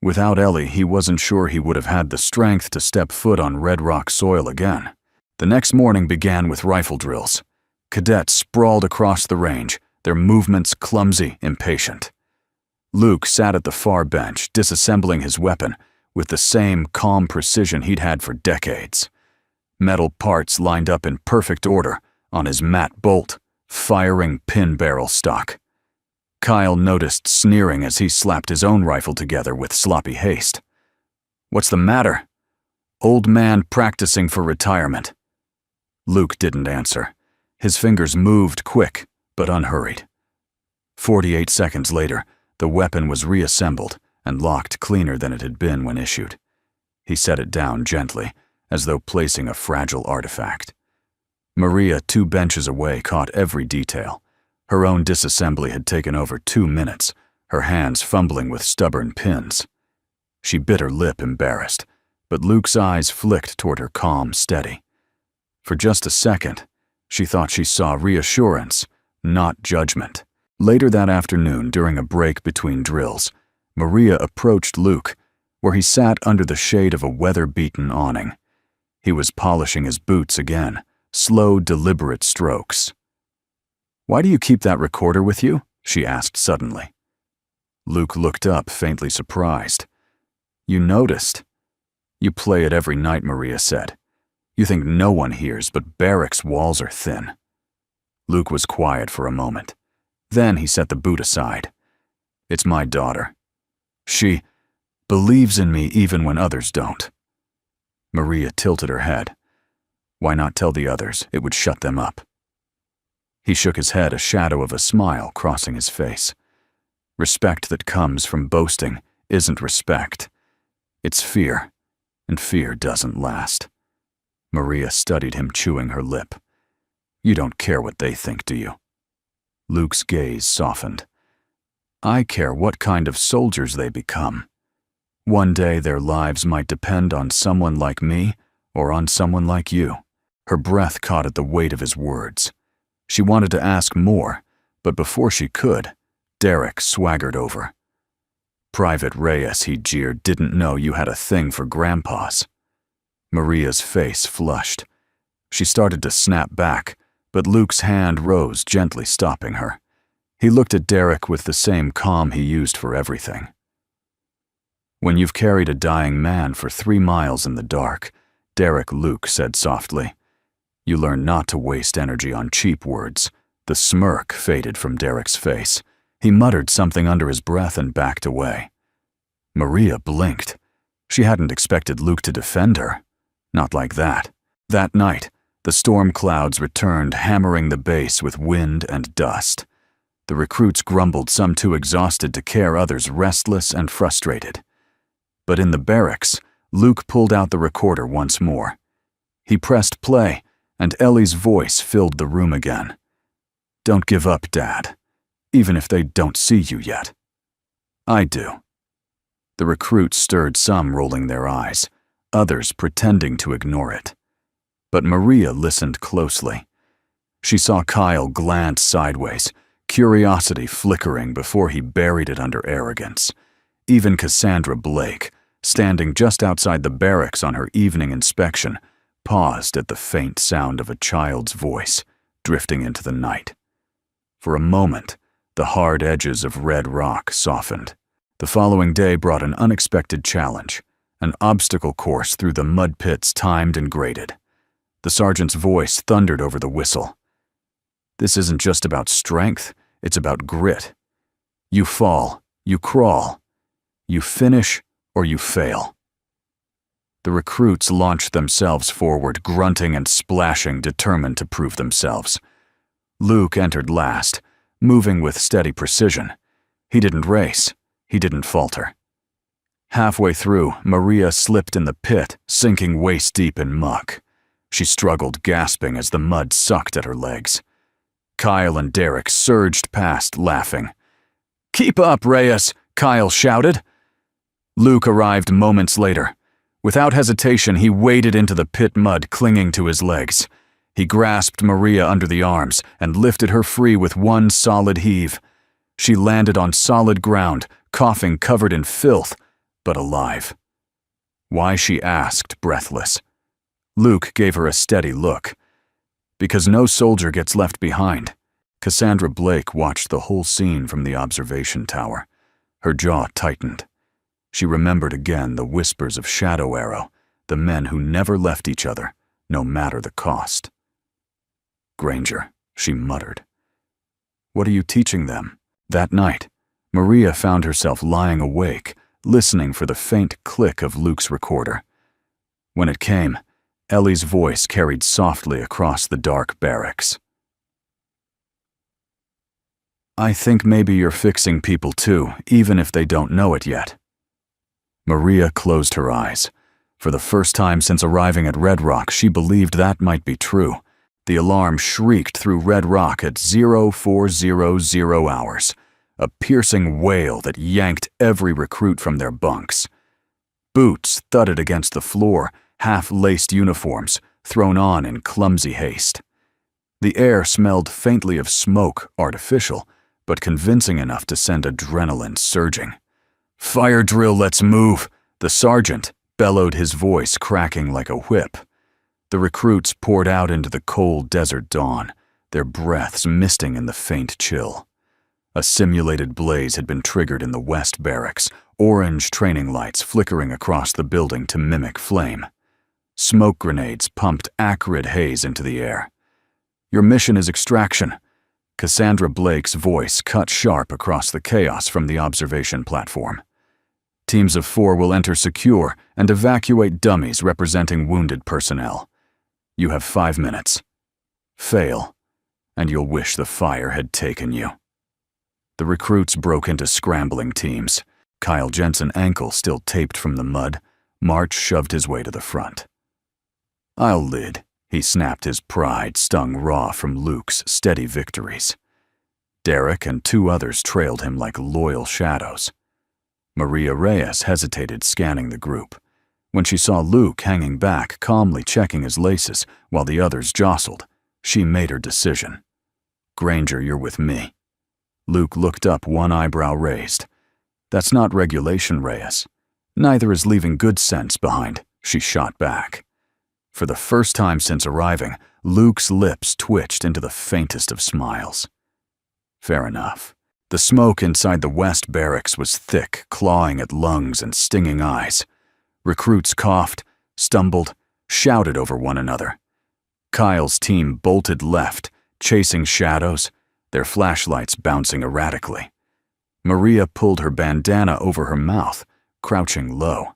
Without Ellie, he wasn't sure he would have had the strength to step foot on Red Rock soil again. The next morning began with rifle drills. Cadets sprawled across the range, their movements clumsy, impatient. Luke sat at the far bench, disassembling his weapon with the same calm precision he'd had for decades. Metal parts lined up in perfect order on his matte bolt, firing pin barrel stock. Kyle noticed sneering as he slapped his own rifle together with sloppy haste. "What's the matter?" "Old man practicing for retirement." Luke didn't answer. His fingers moved quick, but unhurried. 48 seconds later, the weapon was reassembled and locked cleaner than it had been when issued. He set it down gently, as though placing a fragile artifact. Maria, 2 benches away, caught every detail. Her own disassembly had taken over 2 minutes, her hands fumbling with stubborn pins. She bit her lip, embarrassed, but Luke's eyes flicked toward her calm, steady. For just a second, she thought she saw reassurance, not judgment. Later that afternoon, during a break between drills, Maria approached Luke, where he sat under the shade of a weather-beaten awning. He was polishing his boots again, slow, deliberate strokes. "Why do you keep that recorder with you?" she asked suddenly. Luke looked up, faintly surprised. "You noticed." "You play it every night," Maria said. "You think no one hears, but barracks walls are thin." Luke was quiet for a moment. Then he set the boot aside. "It's my daughter. She believes in me even when others don't." Maria tilted her head. Why not tell the others? It would shut them up. He shook his head, a shadow of a smile crossing his face. Respect that comes from boasting isn't respect. It's fear, and fear doesn't last. Maria studied him, chewing her lip. "You don't care what they think, do you?" Luke's gaze softened. "I care what kind of soldiers they become. One day their lives might depend on someone like me or on someone like you." Her breath caught at the weight of his words. She wanted to ask more, but before she could, Derek swaggered over. "Private Reyes," he jeered, "didn't know you had a thing for grandpas." Maria's face flushed. She started to snap back, but Luke's hand rose, gently stopping her. He looked at Derek with the same calm he used for everything. "When you've carried a dying man for 3 miles in the dark," Derek, Luke said softly, "you learn not to waste energy on cheap words." The smirk faded from Derek's face. He muttered something under his breath and backed away. Maria blinked. She hadn't expected Luke to defend her. Not like that. That night, the storm clouds returned, hammering the base with wind and dust. The recruits grumbled, some too exhausted to care, others restless and frustrated. But in the barracks, Luke pulled out the recorder once more. He pressed play, and Ellie's voice filled the room again. "Don't give up, Dad, even if they don't see you yet. I do." The recruits stirred, some rolling their eyes, others pretending to ignore it. But Maria listened closely. She saw Kyle glance sideways, curiosity flickering before he buried it under arrogance. Even Cassandra Blake, standing just outside the barracks on her evening inspection, paused at the faint sound of a child's voice drifting into the night. For a moment, the hard edges of Red Rock softened. The following day brought an unexpected challenge, an obstacle course through the mud pits timed and graded. The sergeant's voice thundered over the whistle. "This isn't just about strength, it's about grit. You fall, you crawl, you finish, or you fail." The recruits launched themselves forward, grunting and splashing, determined to prove themselves. Luke entered last, moving with steady precision. He didn't race. He didn't falter. Halfway through, Maria slipped in the pit, sinking waist-deep in muck. She struggled, gasping as the mud sucked at her legs. Kyle and Derek surged past, laughing. "Keep up, Reyes!" Kyle shouted. Luke arrived moments later. Without hesitation, he waded into the pit mud, clinging to his legs. He grasped Maria under the arms and lifted her free with one solid heave. She landed on solid ground, coughing, covered in filth, but alive. Why, she asked, breathless. Luke gave her a steady look. Because no soldier gets left behind. Cassandra Blake watched the whole scene from the observation tower. Her jaw tightened. She remembered again the whispers of Shadow Arrow, the men who never left each other, no matter the cost. "Granger," she muttered. "What are you teaching them?" That night, Maria found herself lying awake, listening for the faint click of Luke's recorder. When it came, Ellie's voice carried softly across the dark barracks. "I think maybe you're fixing people too, even if they don't know it yet." Maria closed her eyes. For the first time since arriving at Red Rock, she believed that might be true. The alarm shrieked through Red Rock at 0400 hours, a piercing wail that yanked every recruit from their bunks. Boots thudded against the floor, half-laced uniforms thrown on in clumsy haste. The air smelled faintly of smoke, artificial, but convincing enough to send adrenaline surging. "Fire drill, let's move!" The sergeant bellowed, his voice cracking like a whip. The recruits poured out into the cold desert dawn, their breaths misting in the faint chill. A simulated blaze had been triggered in the West Barracks, orange training lights flickering across the building to mimic flame. Smoke grenades pumped acrid haze into the air. "Your mission is extraction." Cassandra Blake's voice cut sharp across the chaos from the observation platform. "Teams of 4 will enter secure and evacuate dummies representing wounded personnel. You have 5 minutes. Fail, and you'll wish the fire had taken you." The recruits broke into scrambling teams. Kyle Jensen, ankle still taped from the mud, March shoved his way to the front. "I'll lead," he snapped, his pride stung raw from Luke's steady victories. Derek and 2 others trailed him like loyal shadows. Maria Reyes hesitated, scanning the group. When she saw Luke hanging back, calmly checking his laces while the others jostled, she made her decision. "Granger, you're with me." Luke looked up, one eyebrow raised. "That's not regulation, Reyes. Neither is leaving good sense behind," she shot back. For the first time since arriving, Luke's lips twitched into the faintest of smiles. Fair enough. The smoke inside the West Barracks was thick, clawing at lungs and stinging eyes. Recruits coughed, stumbled, shouted over one another. Kyle's team bolted left, chasing shadows, their flashlights bouncing erratically. Maria pulled her bandana over her mouth, crouching low.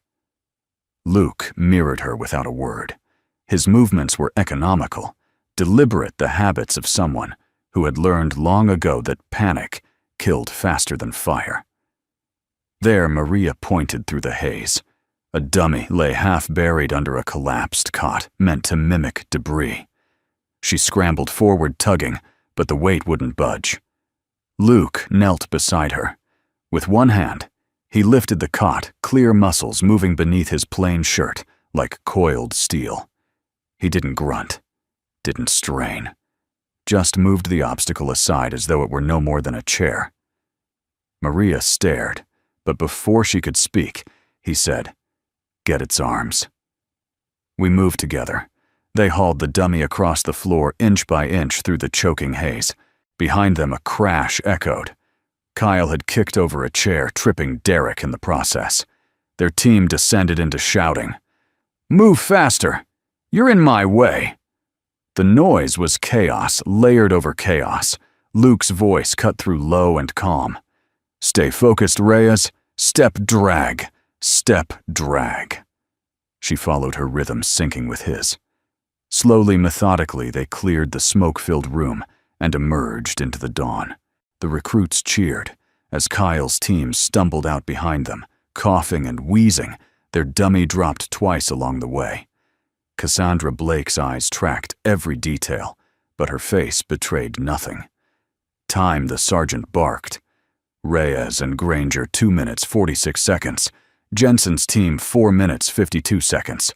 Luke mirrored her without a word. His movements were economical, deliberate, the habits of someone who had learned long ago that panic killed faster than fire. There, Maria pointed through the haze. A dummy lay half-buried under a collapsed cot, meant to mimic debris. She scrambled forward, tugging, but the weight wouldn't budge. Luke knelt beside her. With one hand, he lifted the cot, clear muscles moving beneath his plain shirt like coiled steel. He didn't grunt, didn't strain, just moved the obstacle aside as though it were no more than a chair. Maria stared, but before she could speak, he said, "Get its arms." We moved together. They hauled the dummy across the floor inch by inch through the choking haze. Behind them, a crash echoed. Kyle had kicked over a chair, tripping Derek in the process. Their team descended into shouting, "Move faster! You're in my way!" The noise was chaos, layered over chaos. Luke's voice cut through low and calm. "Stay focused, Reyes. Step drag. Step drag." She followed her rhythm, syncing with his. Slowly, methodically, they cleared the smoke-filled room and emerged into the dawn. The recruits cheered as Kyle's team stumbled out behind them, coughing and wheezing. Their dummy dropped twice along the way. Cassandra Blake's eyes tracked every detail, but her face betrayed nothing. Time, the sergeant barked. Reyes and Granger 2 minutes 46 seconds. Jensen's team 4 minutes 52 seconds.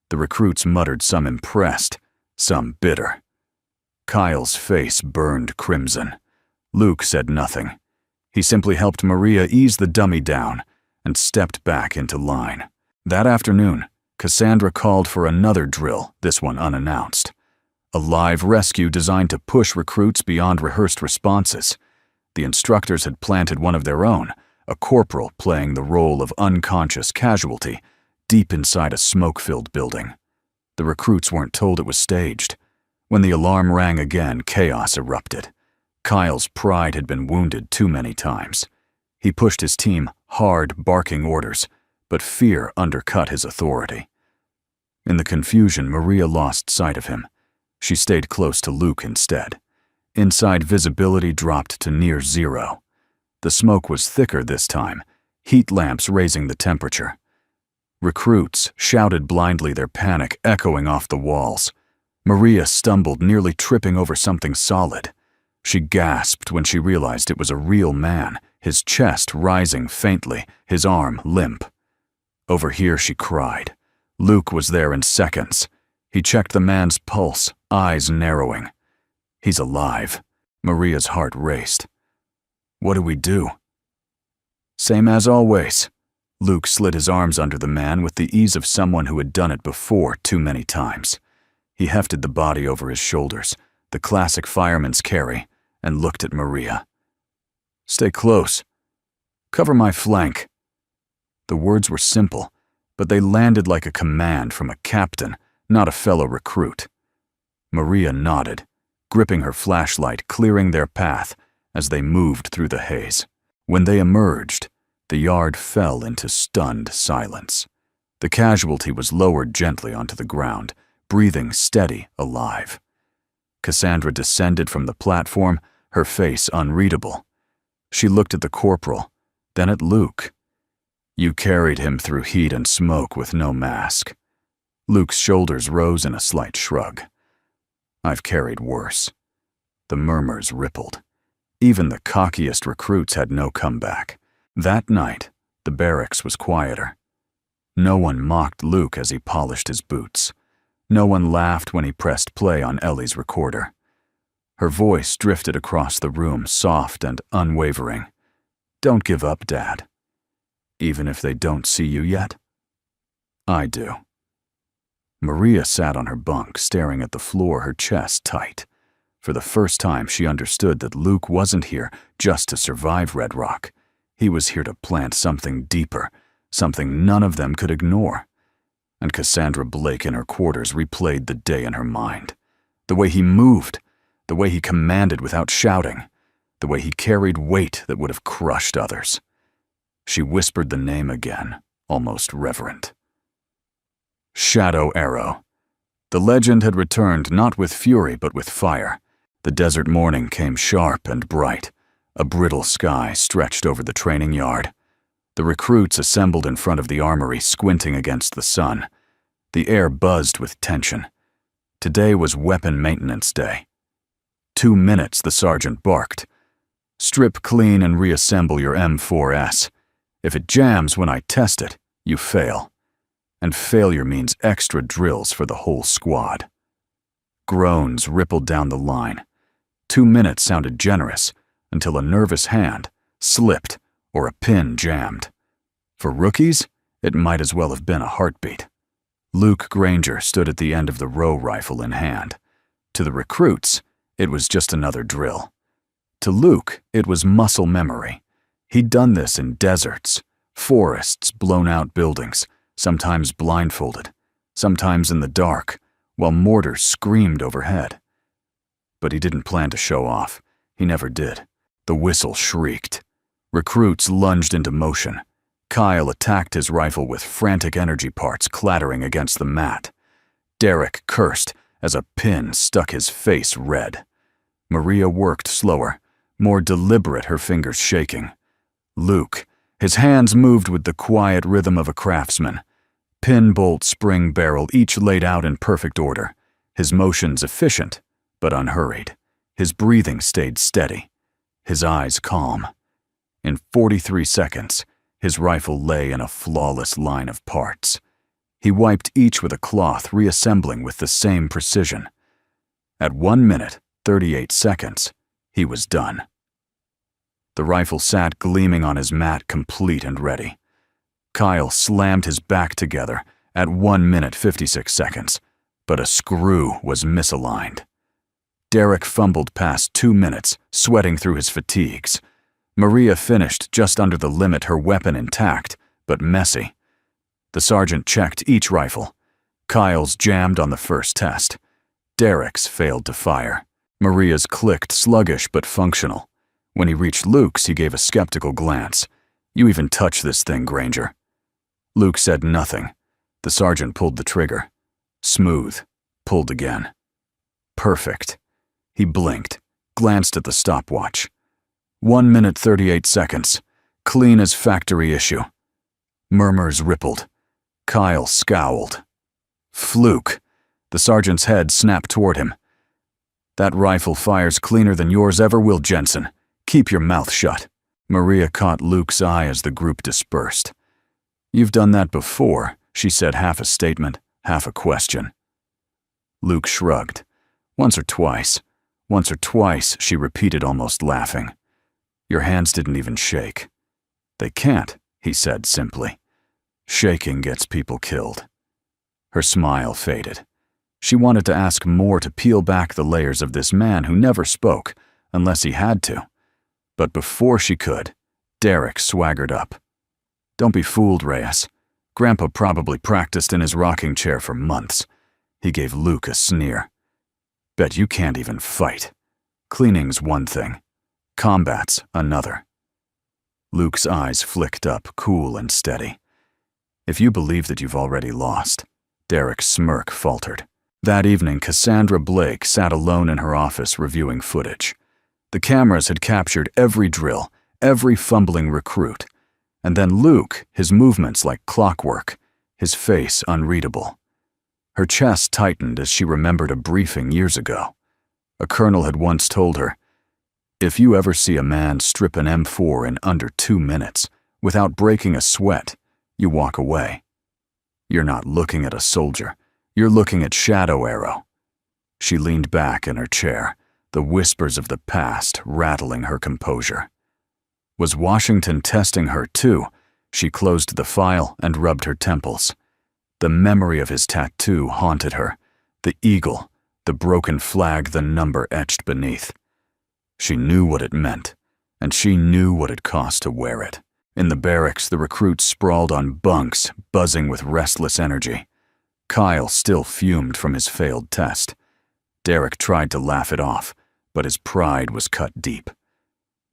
The recruits muttered, some impressed, some bitter. Kyle's face burned crimson. Luke said nothing. He simply helped Maria ease the dummy down and stepped back into line. That afternoon, Cassandra called for another drill, this one unannounced. A live rescue designed to push recruits beyond rehearsed responses. The instructors had planted one of their own, a corporal playing the role of unconscious casualty, deep inside a smoke-filled building. The recruits weren't told it was staged. When the alarm rang again, chaos erupted. Kyle's pride had been wounded too many times. He pushed his team hard, barking orders, but fear undercut his authority. In the confusion, Maria lost sight of him. She stayed close to Luke instead. Inside, visibility dropped to near zero. The smoke was thicker this time, heat lamps raising the temperature. Recruits shouted blindly, their panic echoing off the walls. Maria stumbled, nearly tripping over something solid. She gasped when she realized it was a real man, his chest rising faintly, his arm limp. Over here, she cried. Luke was there in seconds. He checked the man's pulse, eyes narrowing. He's alive. Maria's heart raced. What do we do? Same as always. Luke slid his arms under the man with the ease of someone who had done it before too many times. He hefted the body over his shoulders, the classic fireman's carry, and looked at Maria. Stay close. Cover my flank. The words were simple, but they landed like a command from a captain, not a fellow recruit. Maria nodded, gripping her flashlight, clearing their path as they moved through the haze. When they emerged, the yard fell into stunned silence. The casualty was lowered gently onto the ground, breathing steady, alive. Cassandra descended from the platform, her face unreadable. She looked at the corporal, then at Luke. You carried him through heat and smoke with no mask. Luke's shoulders rose in a slight shrug. I've carried worse. The murmurs rippled. Even the cockiest recruits had no comeback. That night, the barracks was quieter. No one mocked Luke as he polished his boots. No one laughed when he pressed play on Ellie's recorder. Her voice drifted across the room, soft and unwavering. Don't give up, Dad. Even if they don't see you yet? I do. Maria sat on her bunk, staring at the floor, her chest tight. For the first time, she understood that Luke wasn't here just to survive Red Rock. He was here to plant something deeper, something none of them could ignore. And Cassandra Blake in her quarters replayed the day in her mind. The way he moved, the way he commanded without shouting, the way he carried weight that would have crushed others. She whispered the name again, almost reverent. Shadow Arrow. The legend had returned not with fury but with fire. The desert morning came sharp and bright. A brittle sky stretched over the training yard. The recruits assembled in front of the armory, squinting against the sun. The air buzzed with tension. Today was weapon maintenance day. 2 minutes, the sergeant barked. Strip clean and reassemble your M4S. If it jams when I test it, you fail. And failure means extra drills for the whole squad. Groans rippled down the line. 2 minutes sounded generous until a nervous hand slipped or a pin jammed. For rookies, it might as well have been a heartbeat. Luke Granger stood at the end of the row, rifle in hand. To the recruits, it was just another drill. To Luke, it was muscle memory. He'd done this in deserts, forests, blown-out buildings, sometimes blindfolded, sometimes in the dark, while mortars screamed overhead. But he didn't plan to show off. He never did. The whistle shrieked. Recruits lunged into motion. Kyle attacked his rifle with frantic energy parts clattering against the mat. Derek cursed as a pin stuck his face red. Maria worked slower, more deliberate, her fingers shaking. Luke, his hands moved with the quiet rhythm of a craftsman. Pin, bolt, spring, barrel, each laid out in perfect order. His motions efficient, but unhurried. His breathing stayed steady. His eyes calm. In 43 seconds, his rifle lay in a flawless line of parts. He wiped each with a cloth, reassembling with the same precision. At 1 minute, 38 seconds, he was done. The rifle sat gleaming on his mat, complete and ready. Kyle slammed his back together at 1 minute, 56 seconds, but a screw was misaligned. Derek fumbled past 2 minutes, sweating through his fatigues. Maria finished just under the limit, her weapon intact, but messy. The sergeant checked each rifle. Kyle's jammed on the first test. Derek's failed to fire. Maria's clicked, sluggish but functional. When he reached Luke's, he gave a skeptical glance. "You even touch this thing, Granger." Luke said nothing. The sergeant pulled the trigger. Smooth. Pulled again. Perfect. He blinked, glanced at the stopwatch. 1 minute, 38 seconds. Clean as factory issue. Murmurs rippled. Kyle scowled. "Fluke." The sergeant's head snapped toward him. "That rifle fires cleaner than yours ever will, Jensen. Keep your mouth shut." Maria caught Luke's eye as the group dispersed. "You've done that before," she said, half a statement, half a question. Luke shrugged. Once or twice, she repeated, almost laughing. "Your hands didn't even shake." "They can't," he said simply. "Shaking gets people killed." Her smile faded. She wanted to ask more, to peel back the layers of this man who never spoke, unless he had to. But before she could, Derek swaggered up. "Don't be fooled, Reyes. Grandpa probably practiced in his rocking chair for months." He gave Luke a sneer. "Bet you can't even fight. Cleaning's one thing. Combat's another." Luke's eyes flicked up, cool and steady. "If you believe that you've already lost," Derek's smirk faltered. That evening, Cassandra Blake sat alone in her office reviewing footage. The cameras had captured every drill, every fumbling recruit. And then Luke, his movements like clockwork, his face unreadable. Her chest tightened as she remembered a briefing years ago. A colonel had once told her, "If you ever see a man strip an M4 in under 2 minutes, without breaking a sweat, you walk away. You're not looking at a soldier, you're looking at Shadow Arrow." She leaned back in her chair, the whispers of the past rattling her composure. Was Washington testing her too? She closed the file and rubbed her temples. The memory of his tattoo haunted her. The eagle, the broken flag, the number etched beneath. She knew what it meant, and she knew what it cost to wear it. In the barracks, the recruits sprawled on bunks, buzzing with restless energy. Kyle still fumed from his failed test. Derek tried to laugh it off, but his pride was cut deep.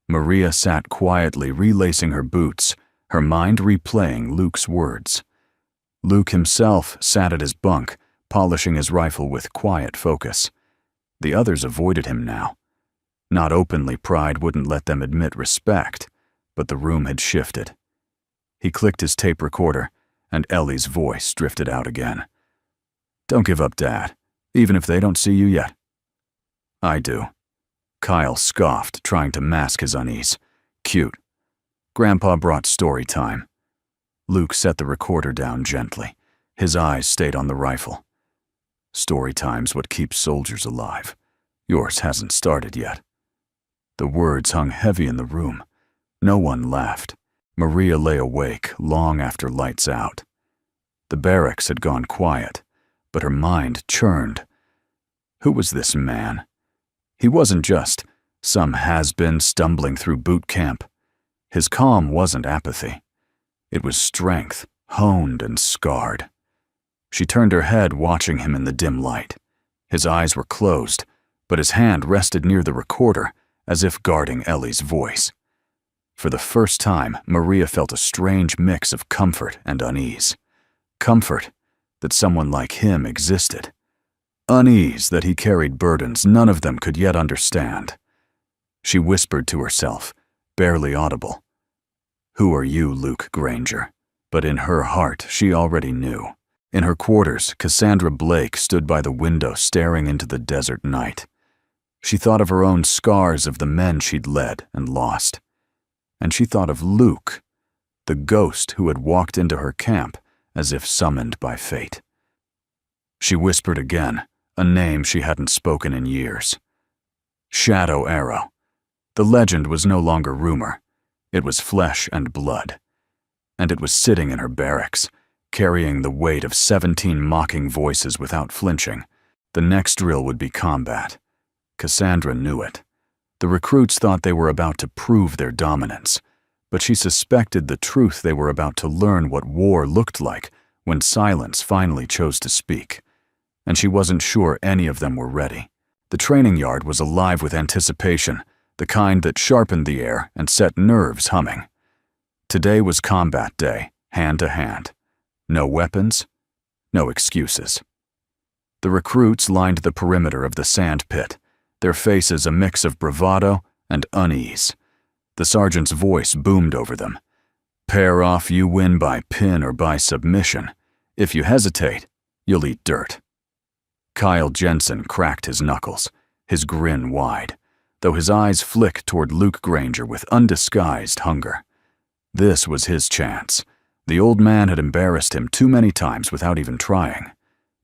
Maria sat quietly, relacing her boots, her mind replaying Luke's words. Luke himself sat at his bunk, polishing his rifle with quiet focus. The others avoided him now. Not openly, pride wouldn't let them admit respect, but the room had shifted. He clicked his tape recorder, and Ellie's voice drifted out again. "Don't give up, Dad, even if they don't see you yet." "I do." Kyle scoffed, trying to mask his unease. "Cute." Grandpa brought story time. Luke set the recorder down gently. His eyes stayed on the rifle. "Story time's what keeps soldiers alive. Yours hasn't started yet." The words hung heavy in the room. No one laughed. Maria lay awake long after lights out. The barracks had gone quiet, but her mind churned. Who was this man? He wasn't just some has-been stumbling through boot camp. His calm wasn't apathy. It was strength, honed and scarred. She turned her head, watching him in the dim light. His eyes were closed, but his hand rested near the recorder, as if guarding Ellie's voice. For the first time, Maria felt a strange mix of comfort and unease. Comfort that someone like him existed. Unease that he carried burdens none of them could yet understand. She whispered to herself, barely audible, "Who are you, Luke Granger?" But in her heart, she already knew. In her quarters, Cassandra Blake stood by the window staring into the desert night. She thought of her own scars of the men she'd led and lost. And she thought of Luke, the ghost who had walked into her camp as if summoned by fate. She whispered again, a name she hadn't spoken in years. Shadow Arrow. The legend was no longer rumor. It was flesh and blood. And it was sitting in her barracks, carrying the weight of 17 mocking voices without flinching. The next drill would be combat. Cassandra knew it. The recruits thought they were about to prove their dominance, but she suspected the truth they were about to learn what war looked like when silence finally chose to speak. And she wasn't sure any of them were ready. The training yard was alive with anticipation, the kind that sharpened the air and set nerves humming. Today was combat day, hand to hand. No weapons, no excuses. The recruits lined the perimeter of the sand pit, their faces a mix of bravado and unease. The sergeant's voice boomed over them. "Pair off, you win by pin or by submission. If you hesitate, you'll eat dirt." Kyle Jensen cracked his knuckles, his grin wide, though his eyes flicked toward Luke Granger with undisguised hunger. This was his chance. The old man had embarrassed him too many times without even trying.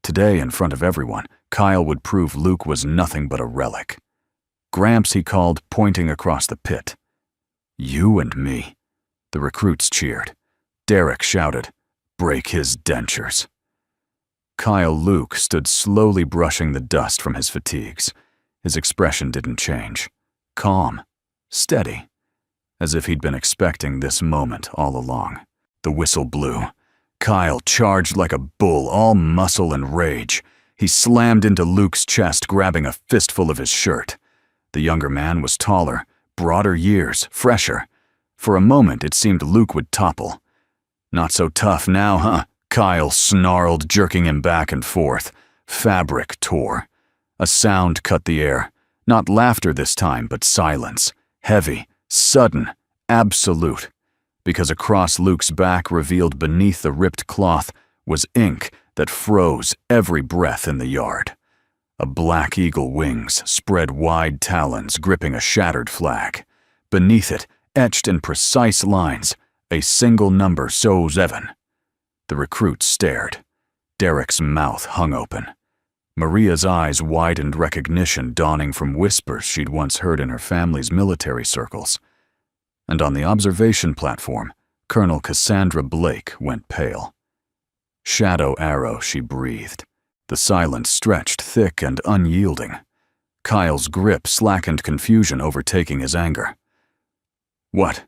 Today, in front of everyone, Kyle would prove Luke was nothing but a relic. "Gramps," he called, pointing across the pit. "You and me." The recruits cheered. Derek shouted, "Break his dentures." Kyle Luke stood slowly brushing the dust from his fatigues. His expression didn't change. Calm, steady, as if he'd been expecting this moment all along. The whistle blew. Kyle charged like a bull, all muscle and rage. He slammed into Luke's chest, grabbing a fistful of his shirt. The younger man was taller, broader years, fresher. For a moment, it seemed Luke would topple. "Not so tough now, huh?" Kyle snarled, jerking him back and forth. Fabric tore. A sound cut the air. Not laughter this time, but silence. Heavy, sudden, absolute. Because across Luke's back, revealed beneath the ripped cloth, was ink that froze every breath in the yard. A black eagle wings, spread wide talons gripping a shattered flag. Beneath it, etched in precise lines, a single number, so 7. The recruits stared. Derek's mouth hung open. Maria's eyes widened, recognition dawning from whispers she'd once heard in her family's military circles. And on the observation platform, Colonel Cassandra Blake went pale. "Shadow Arrow," she breathed. The silence stretched thick and unyielding. Kyle's grip slackened, confusion overtaking his anger. What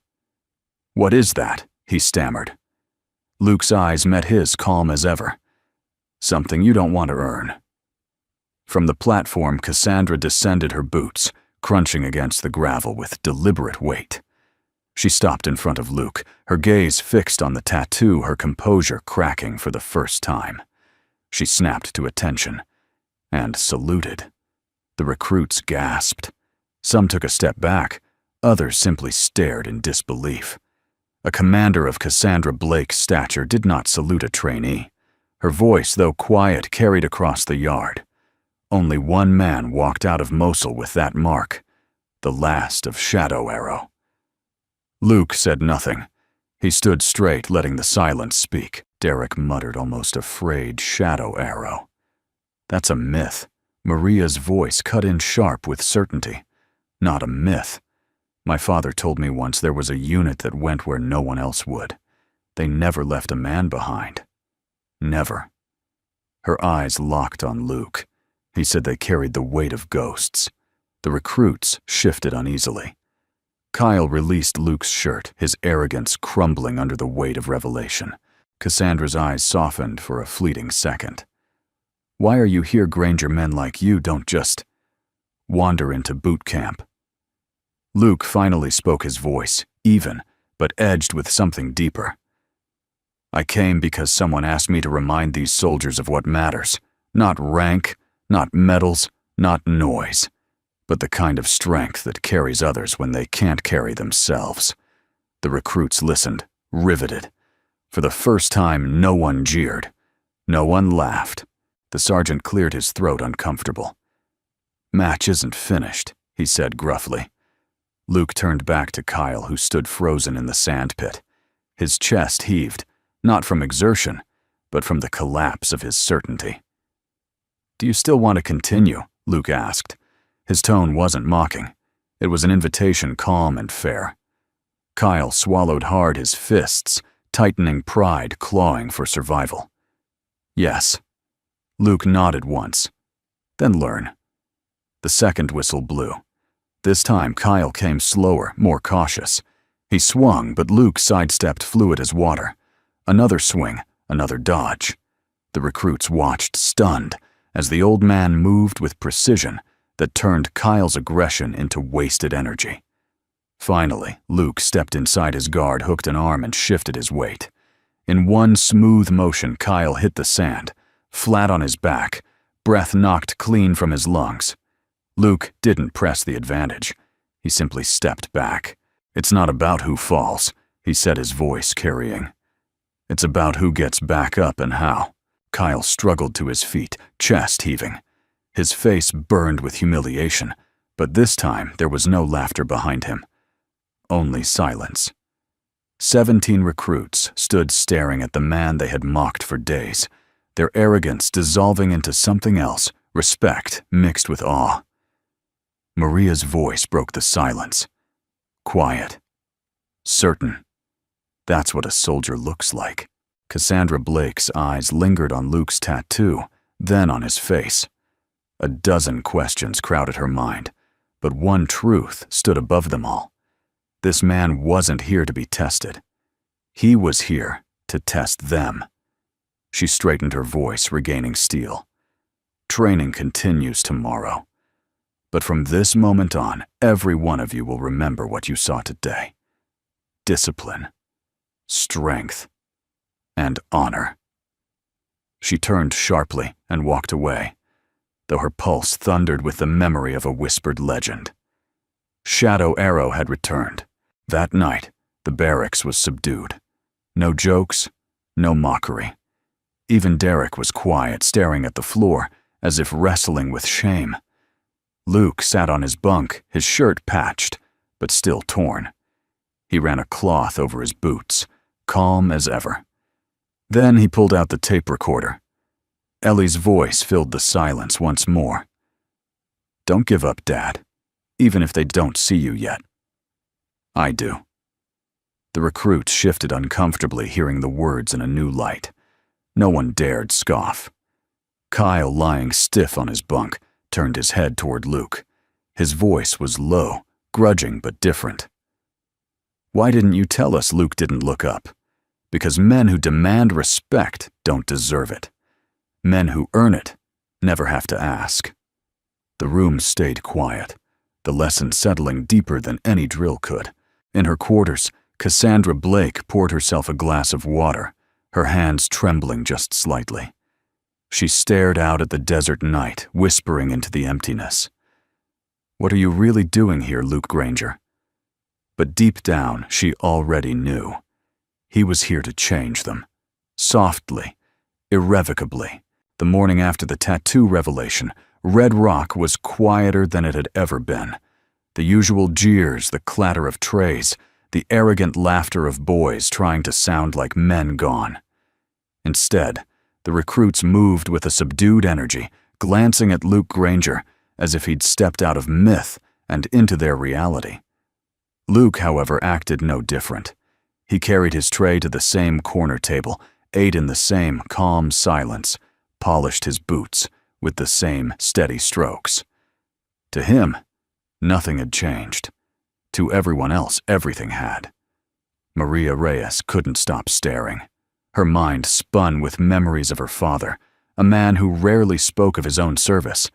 is that?" he stammered. Luke's eyes met his, calm as ever. "Something you don't want to earn." From the platform, Cassandra descended her boots, crunching against the gravel with deliberate weight. She stopped in front of Luke, her gaze fixed on the tattoo, her composure cracking for the first time. She snapped to attention and saluted. The recruits gasped. Some took a step back, others simply stared in disbelief. A commander of Cassandra Blake's stature did not salute a trainee. Her voice, though quiet, carried across the yard. Only one man walked out of Mosul with that mark, the last of Shadow Arrow. Luke said nothing. He stood straight, letting the silence speak. Derek muttered, almost afraid, "Shadow Arrow." "That's a myth." Maria's voice cut in sharp with certainty. "Not a myth. My father told me once there was a unit that went where no one else would. They never left a man behind. Never." Her eyes locked on Luke. He said they carried the weight of ghosts. The recruits shifted uneasily. Kyle released Luke's shirt, his arrogance crumbling under the weight of revelation. Cassandra's eyes softened for a fleeting second. "Why are you here, Granger? Men like you don't just wander into boot camp." Luke finally spoke, his voice even, but edged with something deeper. I came because someone asked me to remind these soldiers of what matters. Not rank, not medals, not noise, but the kind of strength that carries others when they can't carry themselves. The recruits listened, riveted. For the first time, no one jeered. No one laughed. The sergeant cleared his throat uncomfortable. "Match isn't finished," he said gruffly. Luke turned back to Kyle, who stood frozen in the sand pit. His chest heaved, not from exertion, but from the collapse of his certainty. "Do you still want to continue?" Luke asked. His tone wasn't mocking. It was an invitation, calm and fair. Kyle swallowed hard, his fists, tightening, pride clawing for survival. "Yes." Luke nodded once. "Then learn." The second whistle blew. This time Kyle came slower, more cautious. He swung, but Luke sidestepped, fluid as water. Another swing, another dodge. The recruits watched, stunned, as the old man moved with precision that turned Kyle's aggression into wasted energy. Finally, Luke stepped inside his guard, hooked an arm, and shifted his weight. In one smooth motion, Kyle hit the sand, flat on his back, breath knocked clean from his lungs. Luke didn't press the advantage. He simply stepped back. "It's not about who falls," he said, his voice carrying. "It's about who gets back up and how." Kyle struggled to his feet, chest heaving. His face burned with humiliation, but this time there was no laughter behind him. Only silence. 17 recruits stood staring at the man they had mocked for days, their arrogance dissolving into something else, respect mixed with awe. Maria's voice broke the silence. Quiet. Certain. That's what a soldier looks like. Cassandra Blake's eyes lingered on Luke's tattoo, then on his face. A dozen questions crowded her mind, but one truth stood above them all. This man wasn't here to be tested. He was here to test them. She straightened her voice, regaining steel. "Training continues tomorrow. But from this moment on, every one of you will remember what you saw today. Discipline, strength, and honor." She turned sharply and walked away, though her pulse thundered with the memory of a whispered legend. Shadow Arrow had returned. That night, the barracks was subdued. No jokes, no mockery. Even Derek was quiet, staring at the floor, as if wrestling with shame. Luke sat on his bunk, his shirt patched, but still torn. He ran a cloth over his boots, calm as ever. Then he pulled out the tape recorder. Ellie's voice filled the silence once more. "Don't give up, Dad, even if they don't see you yet." "I do." The recruits shifted uncomfortably, hearing the words in a new light. No one dared scoff. Kyle, lying stiff on his bunk, turned his head toward Luke. His voice was low, grudging but different. "Why didn't you tell us?" Luke didn't look up. "Because men who demand respect don't deserve it. Men who earn it never have to ask." The room stayed quiet, the lesson settling deeper than any drill could. In her quarters, Cassandra Blake poured herself a glass of water, her hands trembling just slightly. She stared out at the desert night, whispering into the emptiness. "What are you really doing here, Luke Granger?" But deep down, she already knew. He was here to change them. Softly, irrevocably. The morning after the tattoo revelation, Red Rock was quieter than it had ever been. The usual jeers, the clatter of trays, the arrogant laughter of boys trying to sound like men gone. Instead, the recruits moved with a subdued energy, glancing at Luke Granger as if he'd stepped out of myth and into their reality. Luke, however, acted no different. He carried his tray to the same corner table, ate in the same calm silence, polished his boots with the same steady strokes. To him, nothing had changed. To everyone else, everything had. Maria Reyes couldn't stop staring. Her mind spun with memories of her father, a man who rarely spoke of his own service,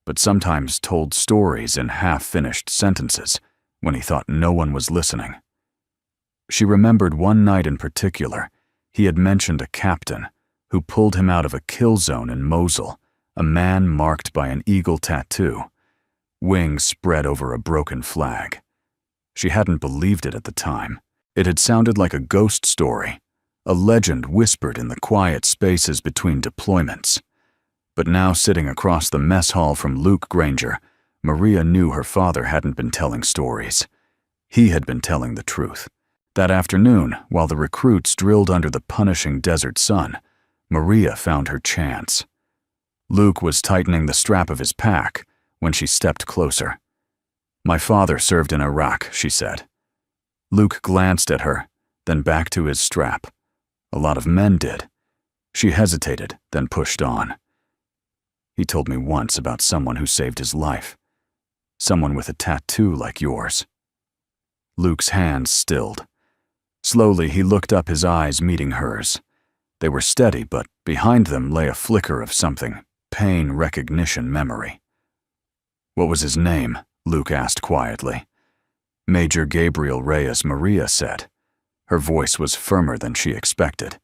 but sometimes told stories in half-finished sentences when he thought no one was listening. She remembered one night in particular, he had mentioned a captain who pulled him out of a kill zone in Mosul, a man marked by an eagle tattoo, wings spread over a broken flag. She hadn't believed it at the time. It had sounded like a ghost story, a legend whispered in the quiet spaces between deployments. But now, sitting across the mess hall from Luke Granger, Maria knew her father hadn't been telling stories. He had been telling the truth. That afternoon, while the recruits drilled under the punishing desert sun, Maria found her chance. Luke was tightening the strap of his pack when she stepped closer. "My father served in Iraq," she said. Luke glanced at her, then back to his strap. A lot of men did. She hesitated, then pushed on. "He told me once about someone who saved his life. Someone with a tattoo like yours." Luke's hands stilled. Slowly, he looked up, his eyes meeting hers. They were steady, but behind them lay a flicker of something, pain recognition memory. "What was his name?" Luke asked quietly. "Major Gabriel Reyes," Maria said. Her voice was firmer than she expected.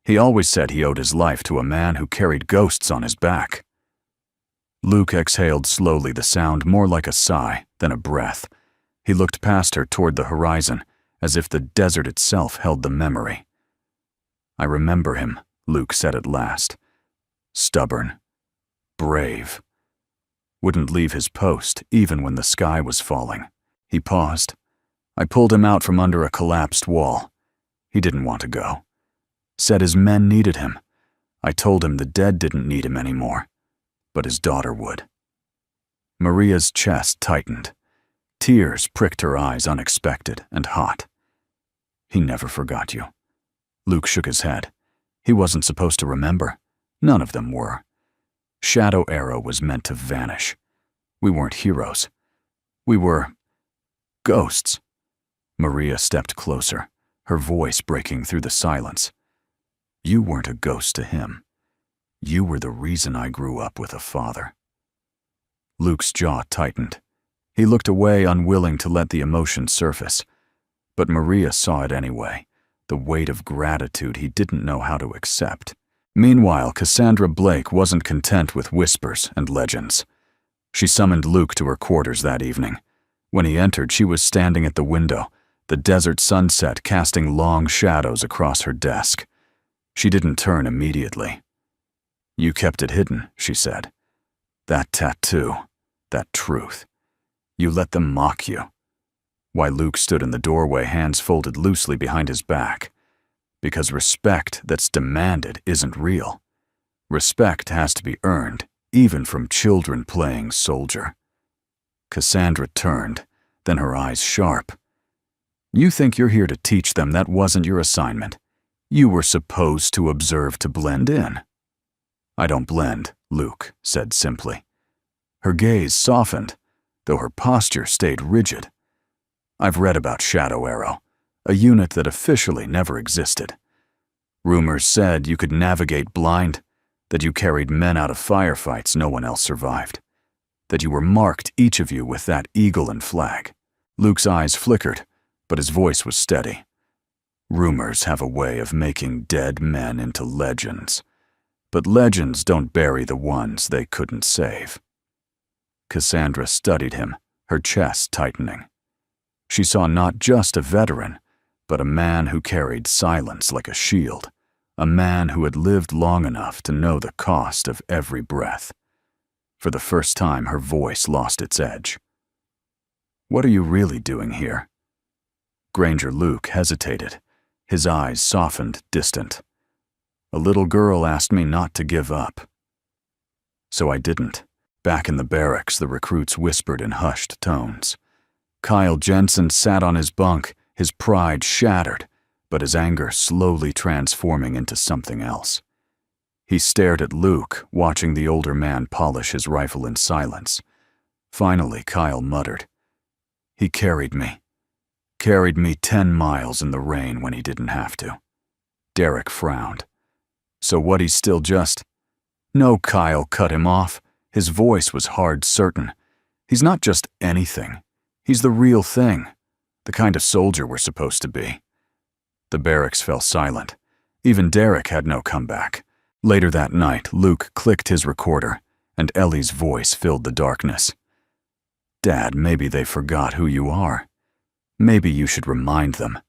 "He always said he owed his life to a man who carried ghosts on his back." Luke exhaled slowly, the sound more like a sigh than a breath. He looked past her toward the horizon, as if the desert itself held the memory. "I remember him," Luke said at last. "Stubborn. Brave. Wouldn't leave his post, even when the sky was falling." He paused. "I pulled him out from under a collapsed wall. He didn't want to go. Said his men needed him. I told him the dead didn't need him anymore, but his daughter would." Maria's chest tightened. Tears pricked her eyes, unexpected and hot. "He never forgot you." Luke shook his head. He wasn't supposed to remember. None of them were. Shadow Arrow was meant to vanish. We weren't heroes. We were ghosts. Maria stepped closer, her voice breaking through the silence. "You weren't a ghost to him. You were the reason I grew up with a father." Luke's jaw tightened. He looked away, unwilling to let the emotion surface. But Maria saw it anyway, the weight of gratitude he didn't know how to accept. Meanwhile, Cassandra Blake wasn't content with whispers and legends. She summoned Luke to her quarters that evening. When he entered, she was standing at the window, the desert sunset casting long shadows across her desk. She didn't turn immediately. "You kept it hidden," she said. "That tattoo, that truth. You let them mock you." Why, Luke stood in the doorway, hands folded loosely behind his back. Because respect that's demanded isn't real. Respect has to be earned, even from children playing soldier. Cassandra turned, then her eyes sharp. "You think you're here to teach them? That wasn't your assignment. You were supposed to observe, to blend in." "I don't blend," Luke said simply. Her gaze softened, though her posture stayed rigid. "I've read about Shadow Arrow, a unit that officially never existed. Rumors said you could navigate blind, that you carried men out of firefights no one else survived, that you were marked, each of you, with that eagle and flag." Luke's eyes flickered, but his voice was steady. "Rumors have a way of making dead men into legends, but legends don't bury the ones they couldn't save." Cassandra studied him, her chest tightening. She saw not just a veteran, but a man who carried silence like a shield, a man who had lived long enough to know the cost of every breath. For the first time, her voice lost its edge. "What are you really doing here?" Granger Luke hesitated, his eyes softened, distant. "A little girl asked me not to give up. So I didn't." Back in the barracks, the recruits whispered in hushed tones. Kyle Jensen sat on his bunk, his pride shattered, but his anger slowly transforming into something else. He stared at Luke, watching the older man polish his rifle in silence. Finally, Kyle muttered, "He carried me 10 miles in the rain when he didn't have to." Derek frowned. "So what, he's still just—" "No," Kyle cut him off. His voice was hard, certain. "He's not just anything. He's the real thing, the kind of soldier we're supposed to be. The barracks fell silent. Even Derek had no comeback. Later that night, Luke clicked his recorder, and Ellie's voice filled the darkness. "Dad, maybe they forgot who you are. Maybe you should remind them."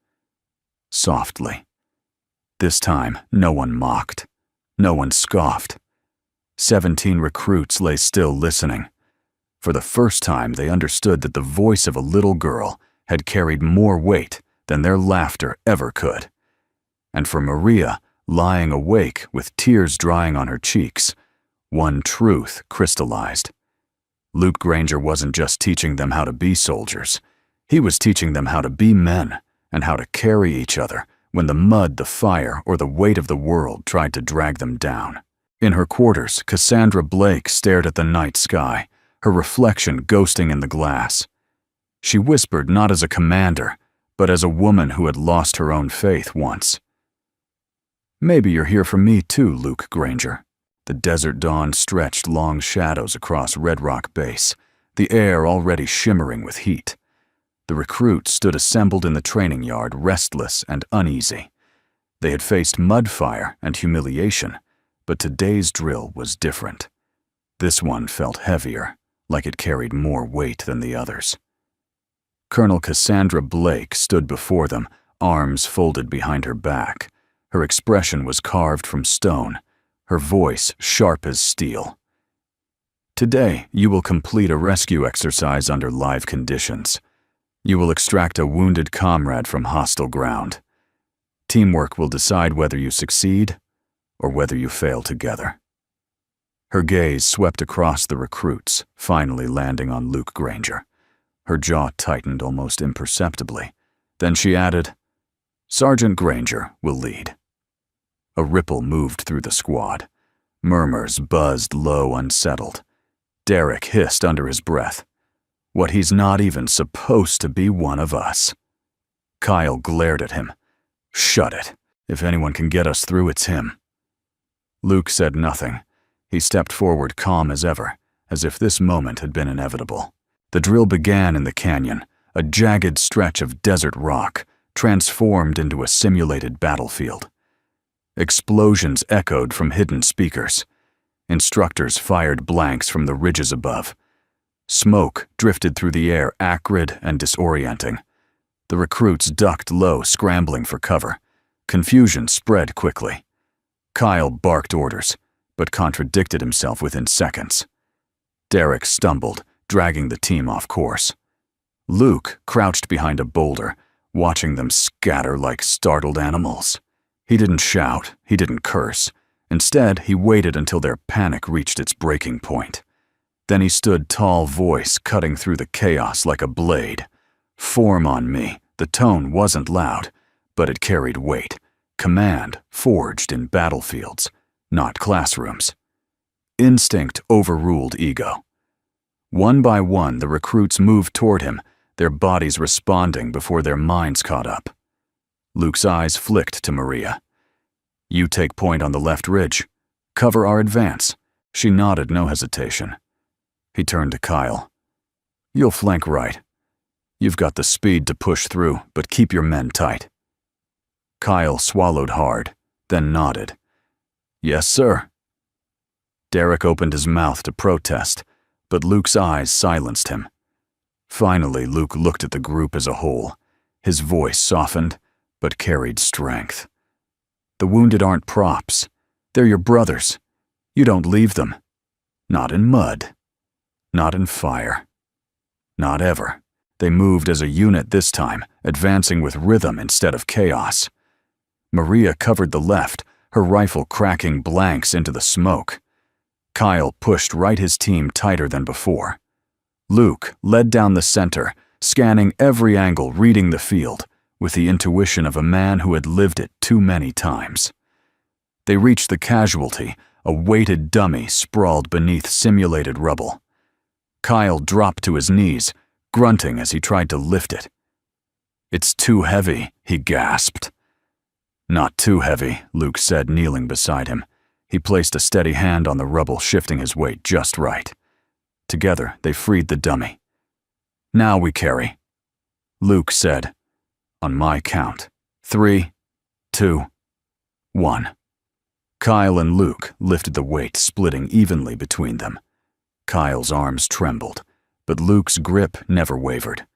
Softly. This time, no one mocked. No one scoffed. 17 recruits lay still listening. For the first time, they understood that the voice of a little girl had carried more weight than their laughter ever could. And for Maria, lying awake with tears drying on her cheeks, one truth crystallized. Luke Granger wasn't just teaching them how to be soldiers. He was teaching them how to be men and how to carry each other when the mud, the fire, or the weight of the world tried to drag them down. In her quarters, Cassandra Blake stared at the night sky, her reflection ghosting in the glass. She whispered not as a commander, but as a woman who had lost her own faith once. "Maybe you're here for me too, Luke Granger." The desert dawn stretched long shadows across Red Rock Base, the air already shimmering with heat. The recruits stood assembled in the training yard, restless and uneasy. They had faced mud fire and humiliation, but today's drill was different. This one felt heavier, like it carried more weight than the others. Colonel Cassandra Blake stood before them, arms folded behind her back. Her expression was carved from stone, her voice sharp as steel. "Today, you will complete a rescue exercise under live conditions. You will extract a wounded comrade from hostile ground. Teamwork will decide whether you succeed or whether you fail together." Her gaze swept across the recruits, finally landing on Luke Granger. Her jaw tightened almost imperceptibly. Then she added, "Sergeant Granger will lead." A ripple moved through the squad. Murmurs buzzed low, unsettled. Derek hissed under his breath, "What, he's not even supposed to be one of us." Kyle glared at him. "Shut it. If anyone can get us through, it's him." Luke said nothing. He stepped forward calm as ever, as if this moment had been inevitable. The drill began in the canyon, a jagged stretch of desert rock, transformed into a simulated battlefield. Explosions echoed from hidden speakers. Instructors fired blanks from the ridges above. Smoke drifted through the air, acrid and disorienting. The recruits ducked low, scrambling for cover. Confusion spread quickly. Kyle barked orders, but contradicted himself within seconds. Derek stumbled, dragging the team off course. Luke crouched behind a boulder, watching them scatter like startled animals. He didn't shout, he didn't curse. Instead, he waited until their panic reached its breaking point. Then he stood tall, voice cutting through the chaos like a blade. "Form on me." The tone wasn't loud, but it carried weight. Command forged in battlefields, not classrooms. Instinct overruled ego. One by one, the recruits moved toward him, their bodies responding before their minds caught up. Luke's eyes flicked to Maria. "You take point on the left ridge. Cover our advance." She nodded, no hesitation. He turned to Kyle. "You'll flank right. You've got the speed to push through, but keep your men tight." Kyle swallowed hard, then nodded. "Yes, sir." Derek opened his mouth to protest, but Luke's eyes silenced him. Finally, Luke looked at the group as a whole. His voice softened, but carried strength. "The wounded aren't props. They're your brothers. You don't leave them. Not in mud. Not in fire. Not ever." They moved as a unit this time, advancing with rhythm instead of chaos. Maria covered the left, her rifle cracking blanks into the smoke. Kyle pushed right his team tighter than before. Luke led down the center, scanning every angle, reading the field, with the intuition of a man who had lived it too many times. They reached the casualty, a weighted dummy sprawled beneath simulated rubble. Kyle dropped to his knees, grunting as he tried to lift it. "It's too heavy," he gasped. "Not too heavy," Luke said, kneeling beside him. He placed a steady hand on the rubble, shifting his weight just right. Together, they freed the dummy. "Now we carry," Luke said. "On my count. 3, 2, 1. Kyle and Luke lifted the weight, splitting evenly between them. Kyle's arms trembled, but Luke's grip never wavered.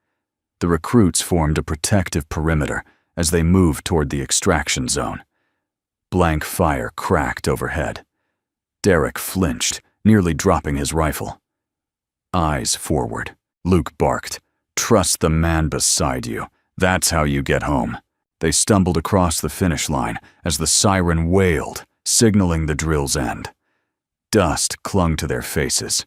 The recruits formed a protective perimeter as they moved toward the extraction zone. Blank fire cracked overhead. Derek flinched, nearly dropping his rifle. Eyes forward, Luke barked, "Trust the man beside you. That's how you get home." They stumbled across the finish line as the siren wailed, signaling the drill's end. Dust clung to their faces.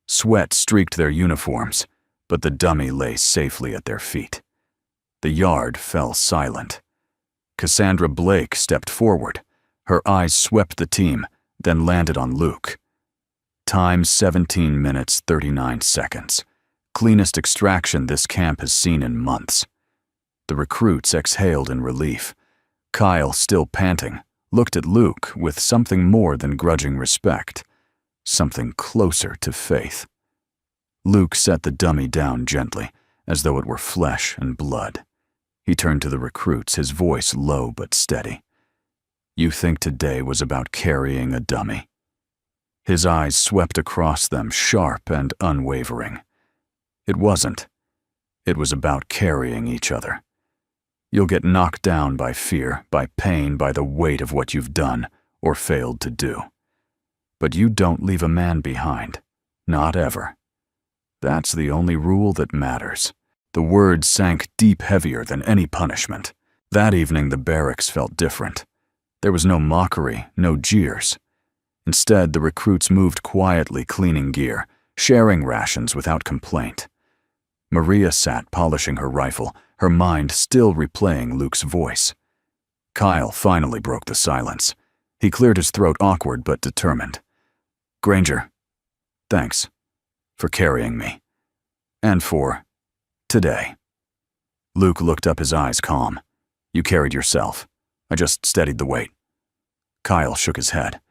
Sweat streaked their uniforms, but the dummy lay safely at their feet. The yard fell silent. Cassandra Blake stepped forward. Her eyes swept the team, then landed on Luke. Time 17 minutes 39 seconds. Cleanest extraction this camp has seen in months. The recruits exhaled in relief. Kyle, still panting, looked at Luke with something more than grudging respect, something closer to faith. Luke set the dummy down gently, as though it were flesh and blood. He turned to the recruits, his voice low but steady. "You think today was about carrying a dummy?" His eyes swept across them, sharp and unwavering. It wasn't. It was about carrying each other. You'll get knocked down by fear, by pain, by the weight of what you've done or failed to do. But you don't leave a man behind. Not ever. That's the only rule that matters. The words sank deep, heavier than any punishment. That evening the barracks felt different. There was no mockery, no jeers. Instead, the recruits moved quietly, cleaning gear, sharing rations without complaint. Maria sat polishing her rifle, her mind still replaying Luke's voice. Kyle finally broke the silence. He cleared his throat, awkward but determined. "Granger, thanks for carrying me. And for today." Luke looked up, his eyes calm. "You carried yourself. I just steadied the weight." Kyle shook his head.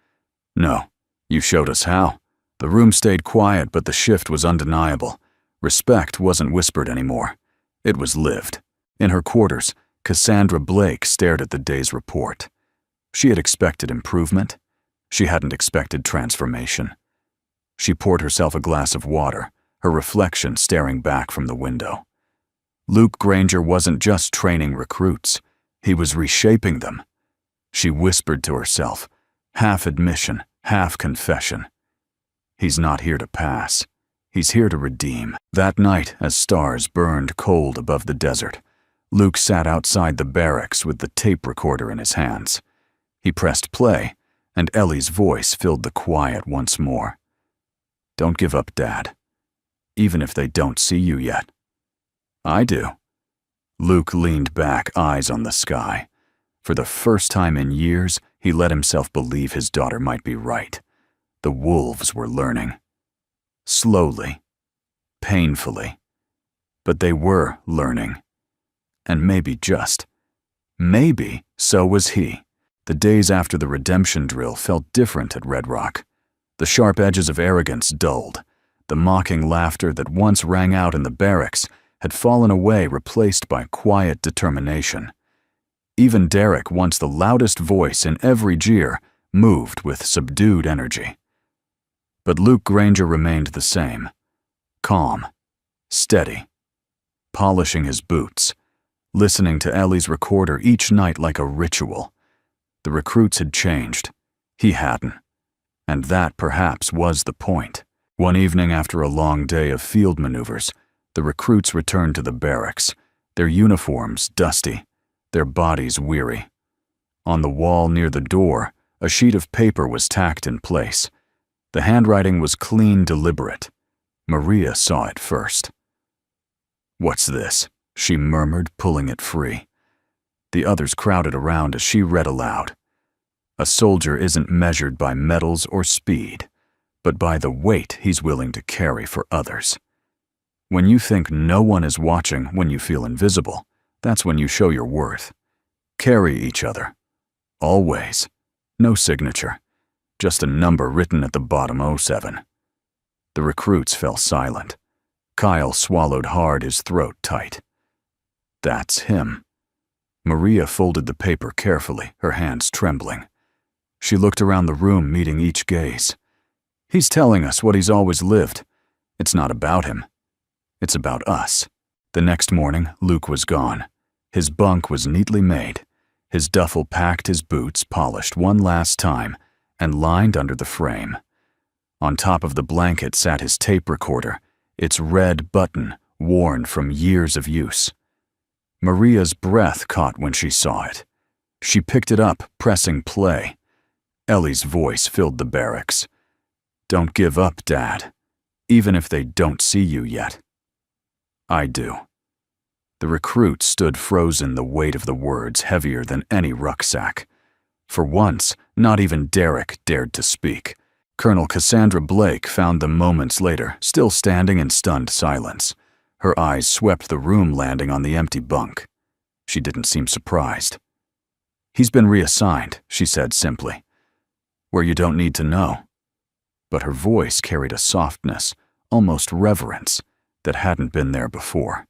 "No, you showed us how." The room stayed quiet, but the shift was undeniable. Respect wasn't whispered anymore. It was lived. In her quarters, Cassandra Blake stared at the day's report. She had expected improvement. She hadn't expected transformation. She poured herself a glass of water, her reflection staring back from the window. Luke Granger wasn't just training recruits. He was reshaping them. She whispered to herself, half admission, half confession. He's not here to pass. He's here to redeem. That night, as stars burned cold above the desert, Luke sat outside the barracks with the tape recorder in his hands. He pressed play, and Ellie's voice filled the quiet once more. "Don't give up, Dad. Even if they don't see you yet. I do." Luke leaned back, eyes on the sky. For the first time in years, he let himself believe his daughter might be right. The wolves were learning. Slowly, painfully, but they were learning. And maybe so was he. The days after the redemption drill felt different at Red Rock. The sharp edges of arrogance dulled. The mocking laughter that once rang out in the barracks had fallen away, replaced by quiet determination. Even Derek, once the loudest voice in every jeer, moved with subdued energy. But Luke Granger remained the same, calm, steady, polishing his boots, listening to Ellie's recorder each night like a ritual. The recruits had changed. He hadn't. And that perhaps was the point. One evening after a long day of field maneuvers, the recruits returned to the barracks, their uniforms dusty, their bodies weary. On the wall near the door, a sheet of paper was tacked in place. The handwriting was clean, deliberate. Maria saw it first. "What's this?" she murmured, pulling it free. The others crowded around as she read aloud. "A soldier isn't measured by medals or speed, but by the weight he's willing to carry for others. When you think no one is watching, when you feel invisible, that's when you show your worth. Carry each other. Always. No signature. Just a number written at the bottom, 07. The recruits fell silent. Kyle swallowed hard, his throat tight. That's him. Maria folded the paper carefully, her hands trembling. She looked around the room, meeting each gaze. He's telling us what he's always lived. It's not about him. It's about us. The next morning, Luke was gone. His bunk was neatly made. His duffel packed, his boots polished one last time, and lined under the frame. On top of the blanket sat his tape recorder, its red button worn from years of use. Maria's breath caught when she saw it. She picked it up, pressing play. Ellie's voice filled the barracks. "Don't give up, Dad, even if they don't see you yet." "I do." The recruit stood frozen, the weight of the words heavier than any rucksack. For once, not even Derek dared to speak. Colonel Cassandra Blake found them moments later, still standing in stunned silence. Her eyes swept the room, landing on the empty bunk. She didn't seem surprised. "He's been reassigned," she said simply. "Where you don't need to know." But her voice carried a softness, almost reverence, that hadn't been there before.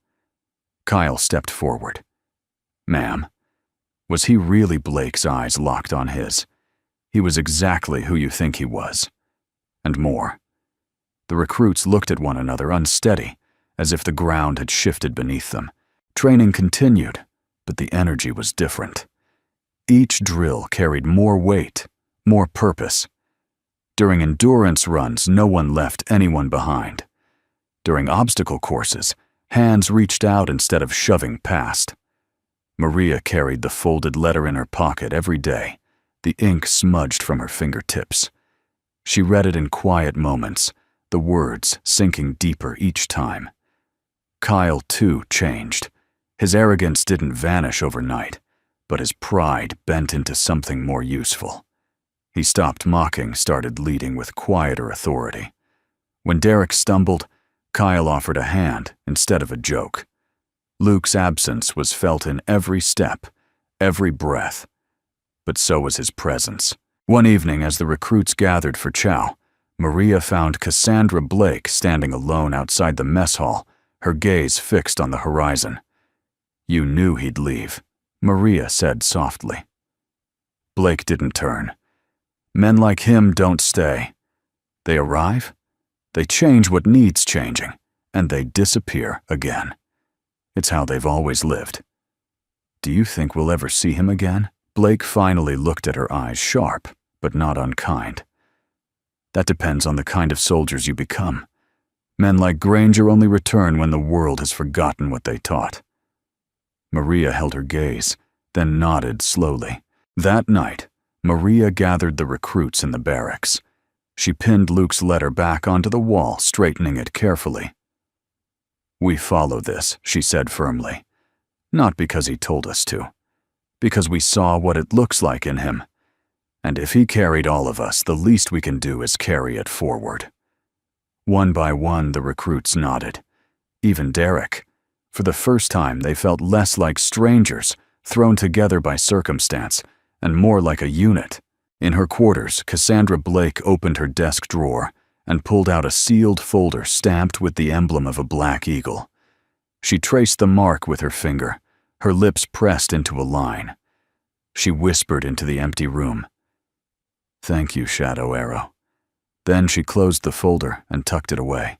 Kyle stepped forward. "Ma'am." Was he really? Blake's eyes locked on his. He was exactly who you think he was. And more. The recruits looked at one another, unsteady, as if the ground had shifted beneath them. Training continued, but the energy was different. Each drill carried more weight, more purpose. During endurance runs, no one left anyone behind. During obstacle courses, hands reached out instead of shoving past. Maria carried the folded letter in her pocket every day, the ink smudged from her fingertips. She read it in quiet moments, the words sinking deeper each time. Kyle, too, changed. His arrogance didn't vanish overnight, but his pride bent into something more useful. He stopped mocking, started leading with quieter authority. When Derek stumbled, Kyle offered a hand instead of a joke. Luke's absence was felt in every step, every breath. But so was his presence. One evening, as the recruits gathered for chow, Maria found Cassandra Blake standing alone outside the mess hall, her gaze fixed on the horizon. "You knew he'd leave," Maria said softly. Blake didn't turn. Men like him don't stay. They arrive, they change what needs changing, and they disappear again. It's how they've always lived. "Do you think we'll ever see him again?" Blake finally looked at her eyes, sharp, but not unkind. "That depends on the kind of soldiers you become. Men like Granger only return when the world has forgotten what they taught." Maria held her gaze, then nodded slowly. That night, Maria gathered the recruits in the barracks. She pinned Luke's letter back onto the wall, straightening it carefully. "We follow this," she said firmly. "Not because he told us to. Because we saw what it looks like in him. And if he carried all of us, the least we can do is carry it forward." One by one, the recruits nodded. Even Derek. For the first time, they felt less like strangers, thrown together by circumstance, and more like a unit. In her quarters, Cassandra Blake opened her desk drawer and pulled out a sealed folder stamped with the emblem of a black eagle. She traced the mark with her finger, her lips pressed into a line. She whispered into the empty room, "Thank you, Shadow Arrow." Then she closed the folder and tucked it away.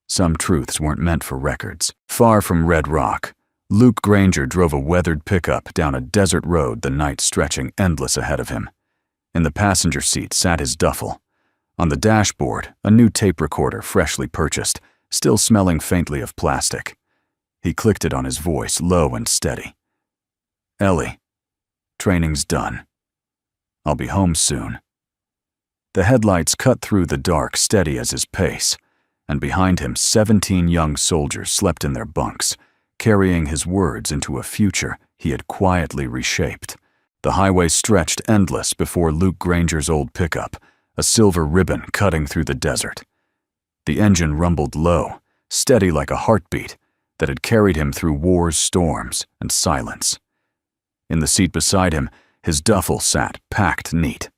Some truths weren't meant for records. Far from Red Rock, Luke Granger drove a weathered pickup down a desert road, the night stretching endless ahead of him. In the passenger seat sat his duffel. On the dashboard, a new tape recorder freshly purchased, still smelling faintly of plastic. He clicked it on his voice, low and steady. "Ellie, training's done. I'll be home soon." The headlights cut through the dark, steady as his pace, and behind him 17 young soldiers slept in their bunks, carrying his words into a future he had quietly reshaped. The highway stretched endless before Luke Granger's old pickup, a silver ribbon cutting through the desert. The engine rumbled low, steady like a heartbeat that had carried him through war's storms and silence. In the seat beside him, his duffel sat packed neat.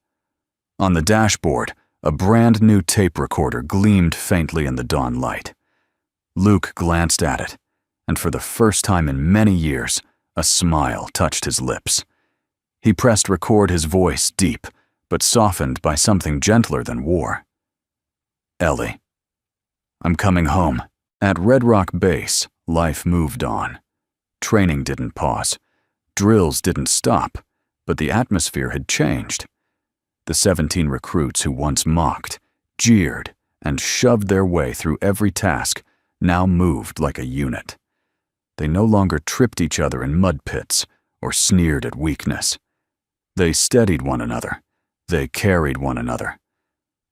On the dashboard, a brand new tape recorder gleamed faintly in the dawn light. Luke glanced at it, and for the first time in many years, A smile touched his lips. He pressed record, his voice deep, but softened by something gentler than war. Ellie, I'm coming home. At Red Rock Base, life moved on. Training didn't pause. Drills didn't stop, but the atmosphere had changed. The 17 recruits who once mocked, jeered, and shoved their way through every task now moved like a unit. They no longer tripped each other in mud pits or sneered at weakness. They steadied one another. They carried one another.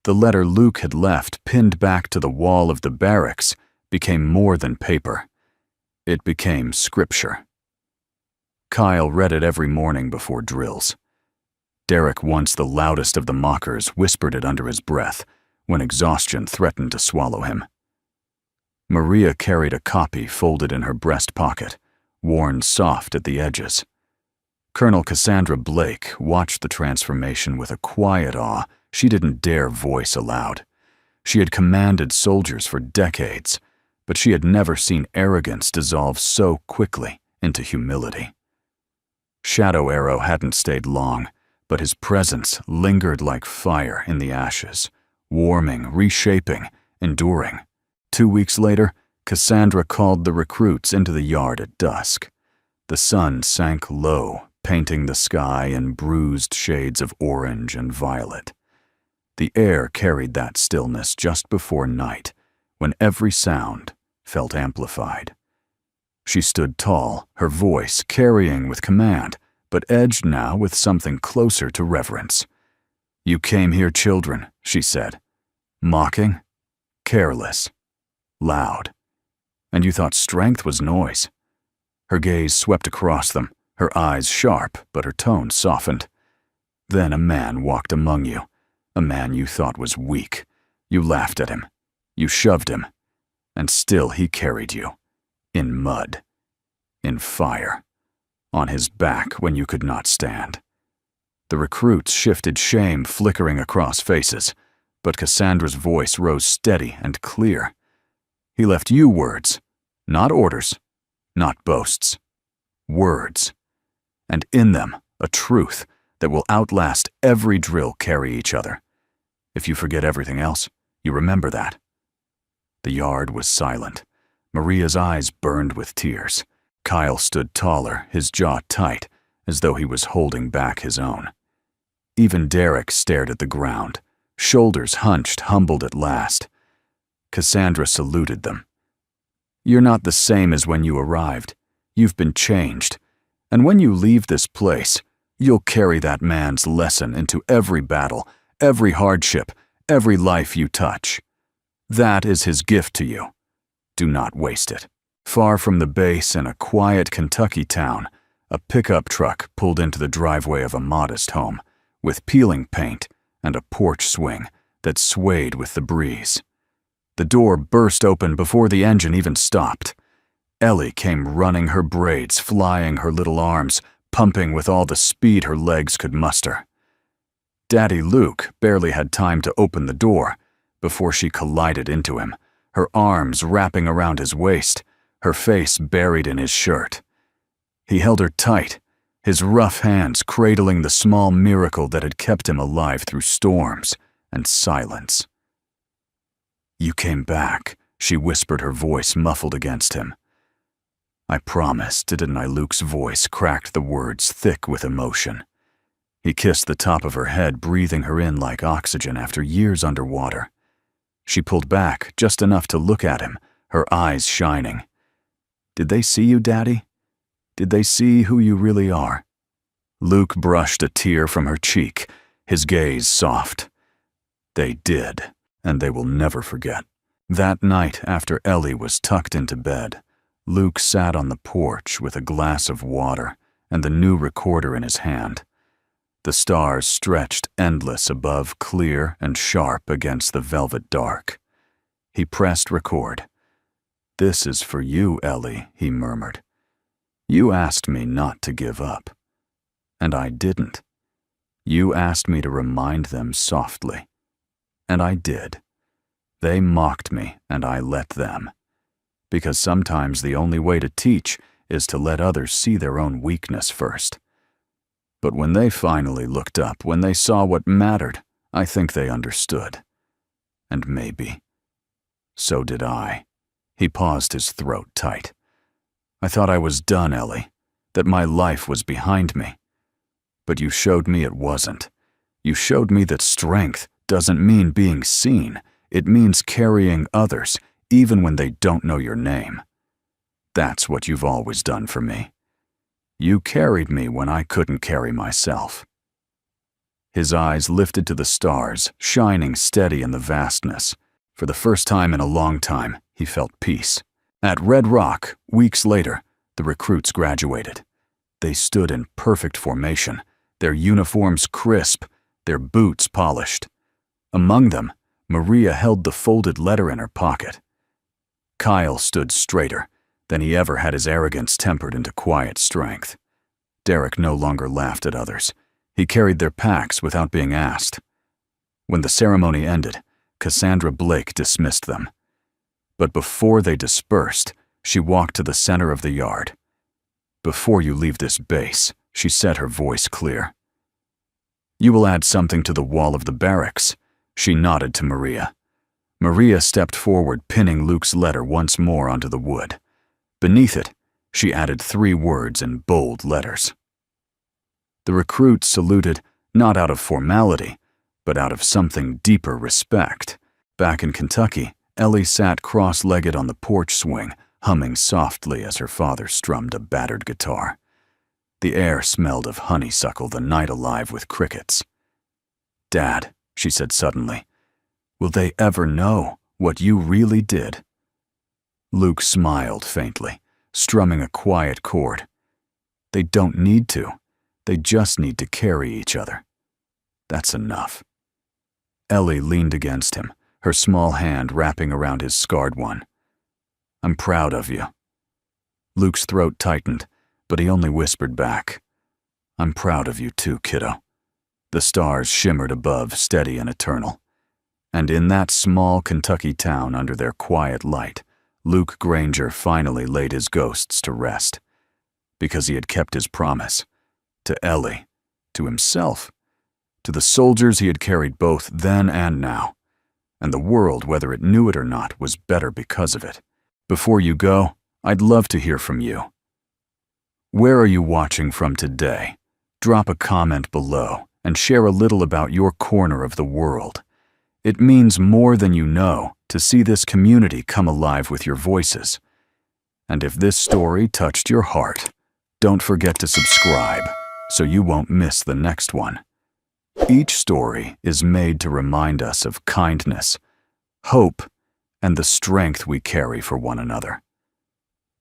The letter Luke had left pinned back to the wall of the barracks became more than paper. It became scripture. Kyle read it every morning before drills. Derek, once the loudest of the mockers, whispered it under his breath when exhaustion threatened to swallow him. Maria carried a copy folded in her breast pocket, worn soft at the edges. Colonel Cassandra Blake watched the transformation with a quiet awe she didn't dare voice aloud. She had commanded soldiers for decades, but she had never seen arrogance dissolve so quickly into humility. Shadow Arrow hadn't stayed long, but his presence lingered like fire in the ashes, warming, reshaping, enduring. 2 weeks later, Cassandra called the recruits into the yard at dusk. The sun sank low, painting the sky in bruised shades of orange and violet. The air carried that stillness just before night, when every sound felt amplified. She stood tall, her voice carrying with command, but edged now with something closer to reverence. "You came here, children," she said. "Mocking, careless, loud. And you thought strength was noise." Her gaze swept across them, her eyes sharp, but her tone softened. "Then a man walked among you, a man you thought was weak. You laughed at him. You shoved him. And still he carried you. In mud. In fire. On his back when you could not stand." The recruits shifted, shame flickering across faces, but Cassandra's voice rose steady and clear. "He left you words, not orders, not boasts. Words. And in them, a truth that will outlast every drill carry each other. If you forget everything else, you remember that." The yard was silent. Maria's eyes burned with tears. Kyle stood taller, his jaw tight, as though he was holding back his own. Even Derek stared at the ground, shoulders hunched, humbled at last. Cassandra saluted them. "You're not the same as when you arrived. You've been changed. And when you leave this place, you'll carry that man's lesson into every battle, every hardship, every life you touch. That is his gift to you. Do not waste it." Far from the base in a quiet Kentucky town, a pickup truck pulled into the driveway of a modest home, with peeling paint and a porch swing that swayed with the breeze. The door burst open before the engine even stopped. Ellie came running, her braids flying her little arms, pumping with all the speed her legs could muster. Daddy Luke barely had time to open the door before she collided into him, her arms wrapping around his waist, her face buried in his shirt. He held her tight, his rough hands cradling the small miracle that had kept him alive through storms and silence. "You came back," she whispered, her voice muffled against him. "I promised, didn't I?" Luke's voice cracked the words thick with emotion. He kissed the top of her head, breathing her in like oxygen after years underwater. She pulled back just enough to look at him, her eyes shining. "Did they see you, Daddy? Did they see who you really are?" Luke brushed a tear from her cheek, his gaze soft. "They did, and they will never forget." That night, after Ellie was tucked into bed, Luke sat on the porch with a glass of water and the new recorder in his hand. The stars stretched endless above, clear and sharp against the velvet dark. He pressed record. "This is for you, Ellie," he murmured. "You asked me not to give up. And I didn't. You asked me to remind them softly. And I did. They mocked me, and I let them. Because sometimes the only way to teach is to let others see their own weakness first. But when they finally looked up, when they saw what mattered, I think they understood. And maybe so did I. He paused, his throat tight. I thought I was done, Ellie, that my life was behind me. But you showed me it wasn't. You showed me that strength doesn't mean being seen. It means carrying others, even when they don't know your name. That's what you've always done for me. You carried me when I couldn't carry myself. His eyes lifted to the stars, shining steady in the vastness. For the first time in a long time, he felt peace. At Red Rock, weeks later, the recruits graduated. They stood in perfect formation, their uniforms crisp, their boots polished. Among them, Maria held the folded letter in her pocket. Kyle stood straighter than he ever had, his arrogance tempered into quiet strength. Derek no longer laughed at others. He carried their packs without being asked. When the ceremony ended, Cassandra Blake dismissed them. But before they dispersed, she walked to the center of the yard. Before you leave this base, she said, her voice clear. You will add something to the wall of the barracks. She nodded to Maria. Maria stepped forward, pinning Luke's letter once more onto the wood. Beneath it, she added 3 words in bold letters. The recruits saluted, not out of formality, but out of something deeper respect. Back in Kentucky, Ellie sat cross-legged on the porch swing, humming softly as her father strummed a battered guitar. The air smelled of honeysuckle, the night alive with crickets. Dad, she said suddenly, will they ever know what you really did? Luke smiled faintly, strumming a quiet chord. They don't need to. They just need to carry each other. That's enough. Ellie leaned against him, her small hand wrapping around his scarred one. I'm proud of you. Luke's throat tightened, but he only whispered back, I'm proud of you too, kiddo. The stars shimmered above, steady and eternal. And in that small Kentucky town under their quiet light, Luke Granger finally laid his ghosts to rest. Because he had kept his promise. To Ellie, to himself, to the soldiers he had carried both then and now. And the world, whether it knew it or not, was better because of it. Before you go, I'd love to hear from you. Where are you watching from today? Drop a comment below and share a little about your corner of the world. It means more than you know to see this community come alive with your voices. And if this story touched your heart, don't forget to subscribe so you won't miss the next one. Each story is made to remind us of kindness, hope, and the strength we carry for one another.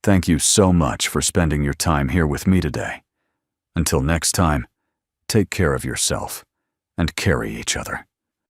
Thank you so much for spending your time here with me today. Until next time, take care of yourself and carry each other.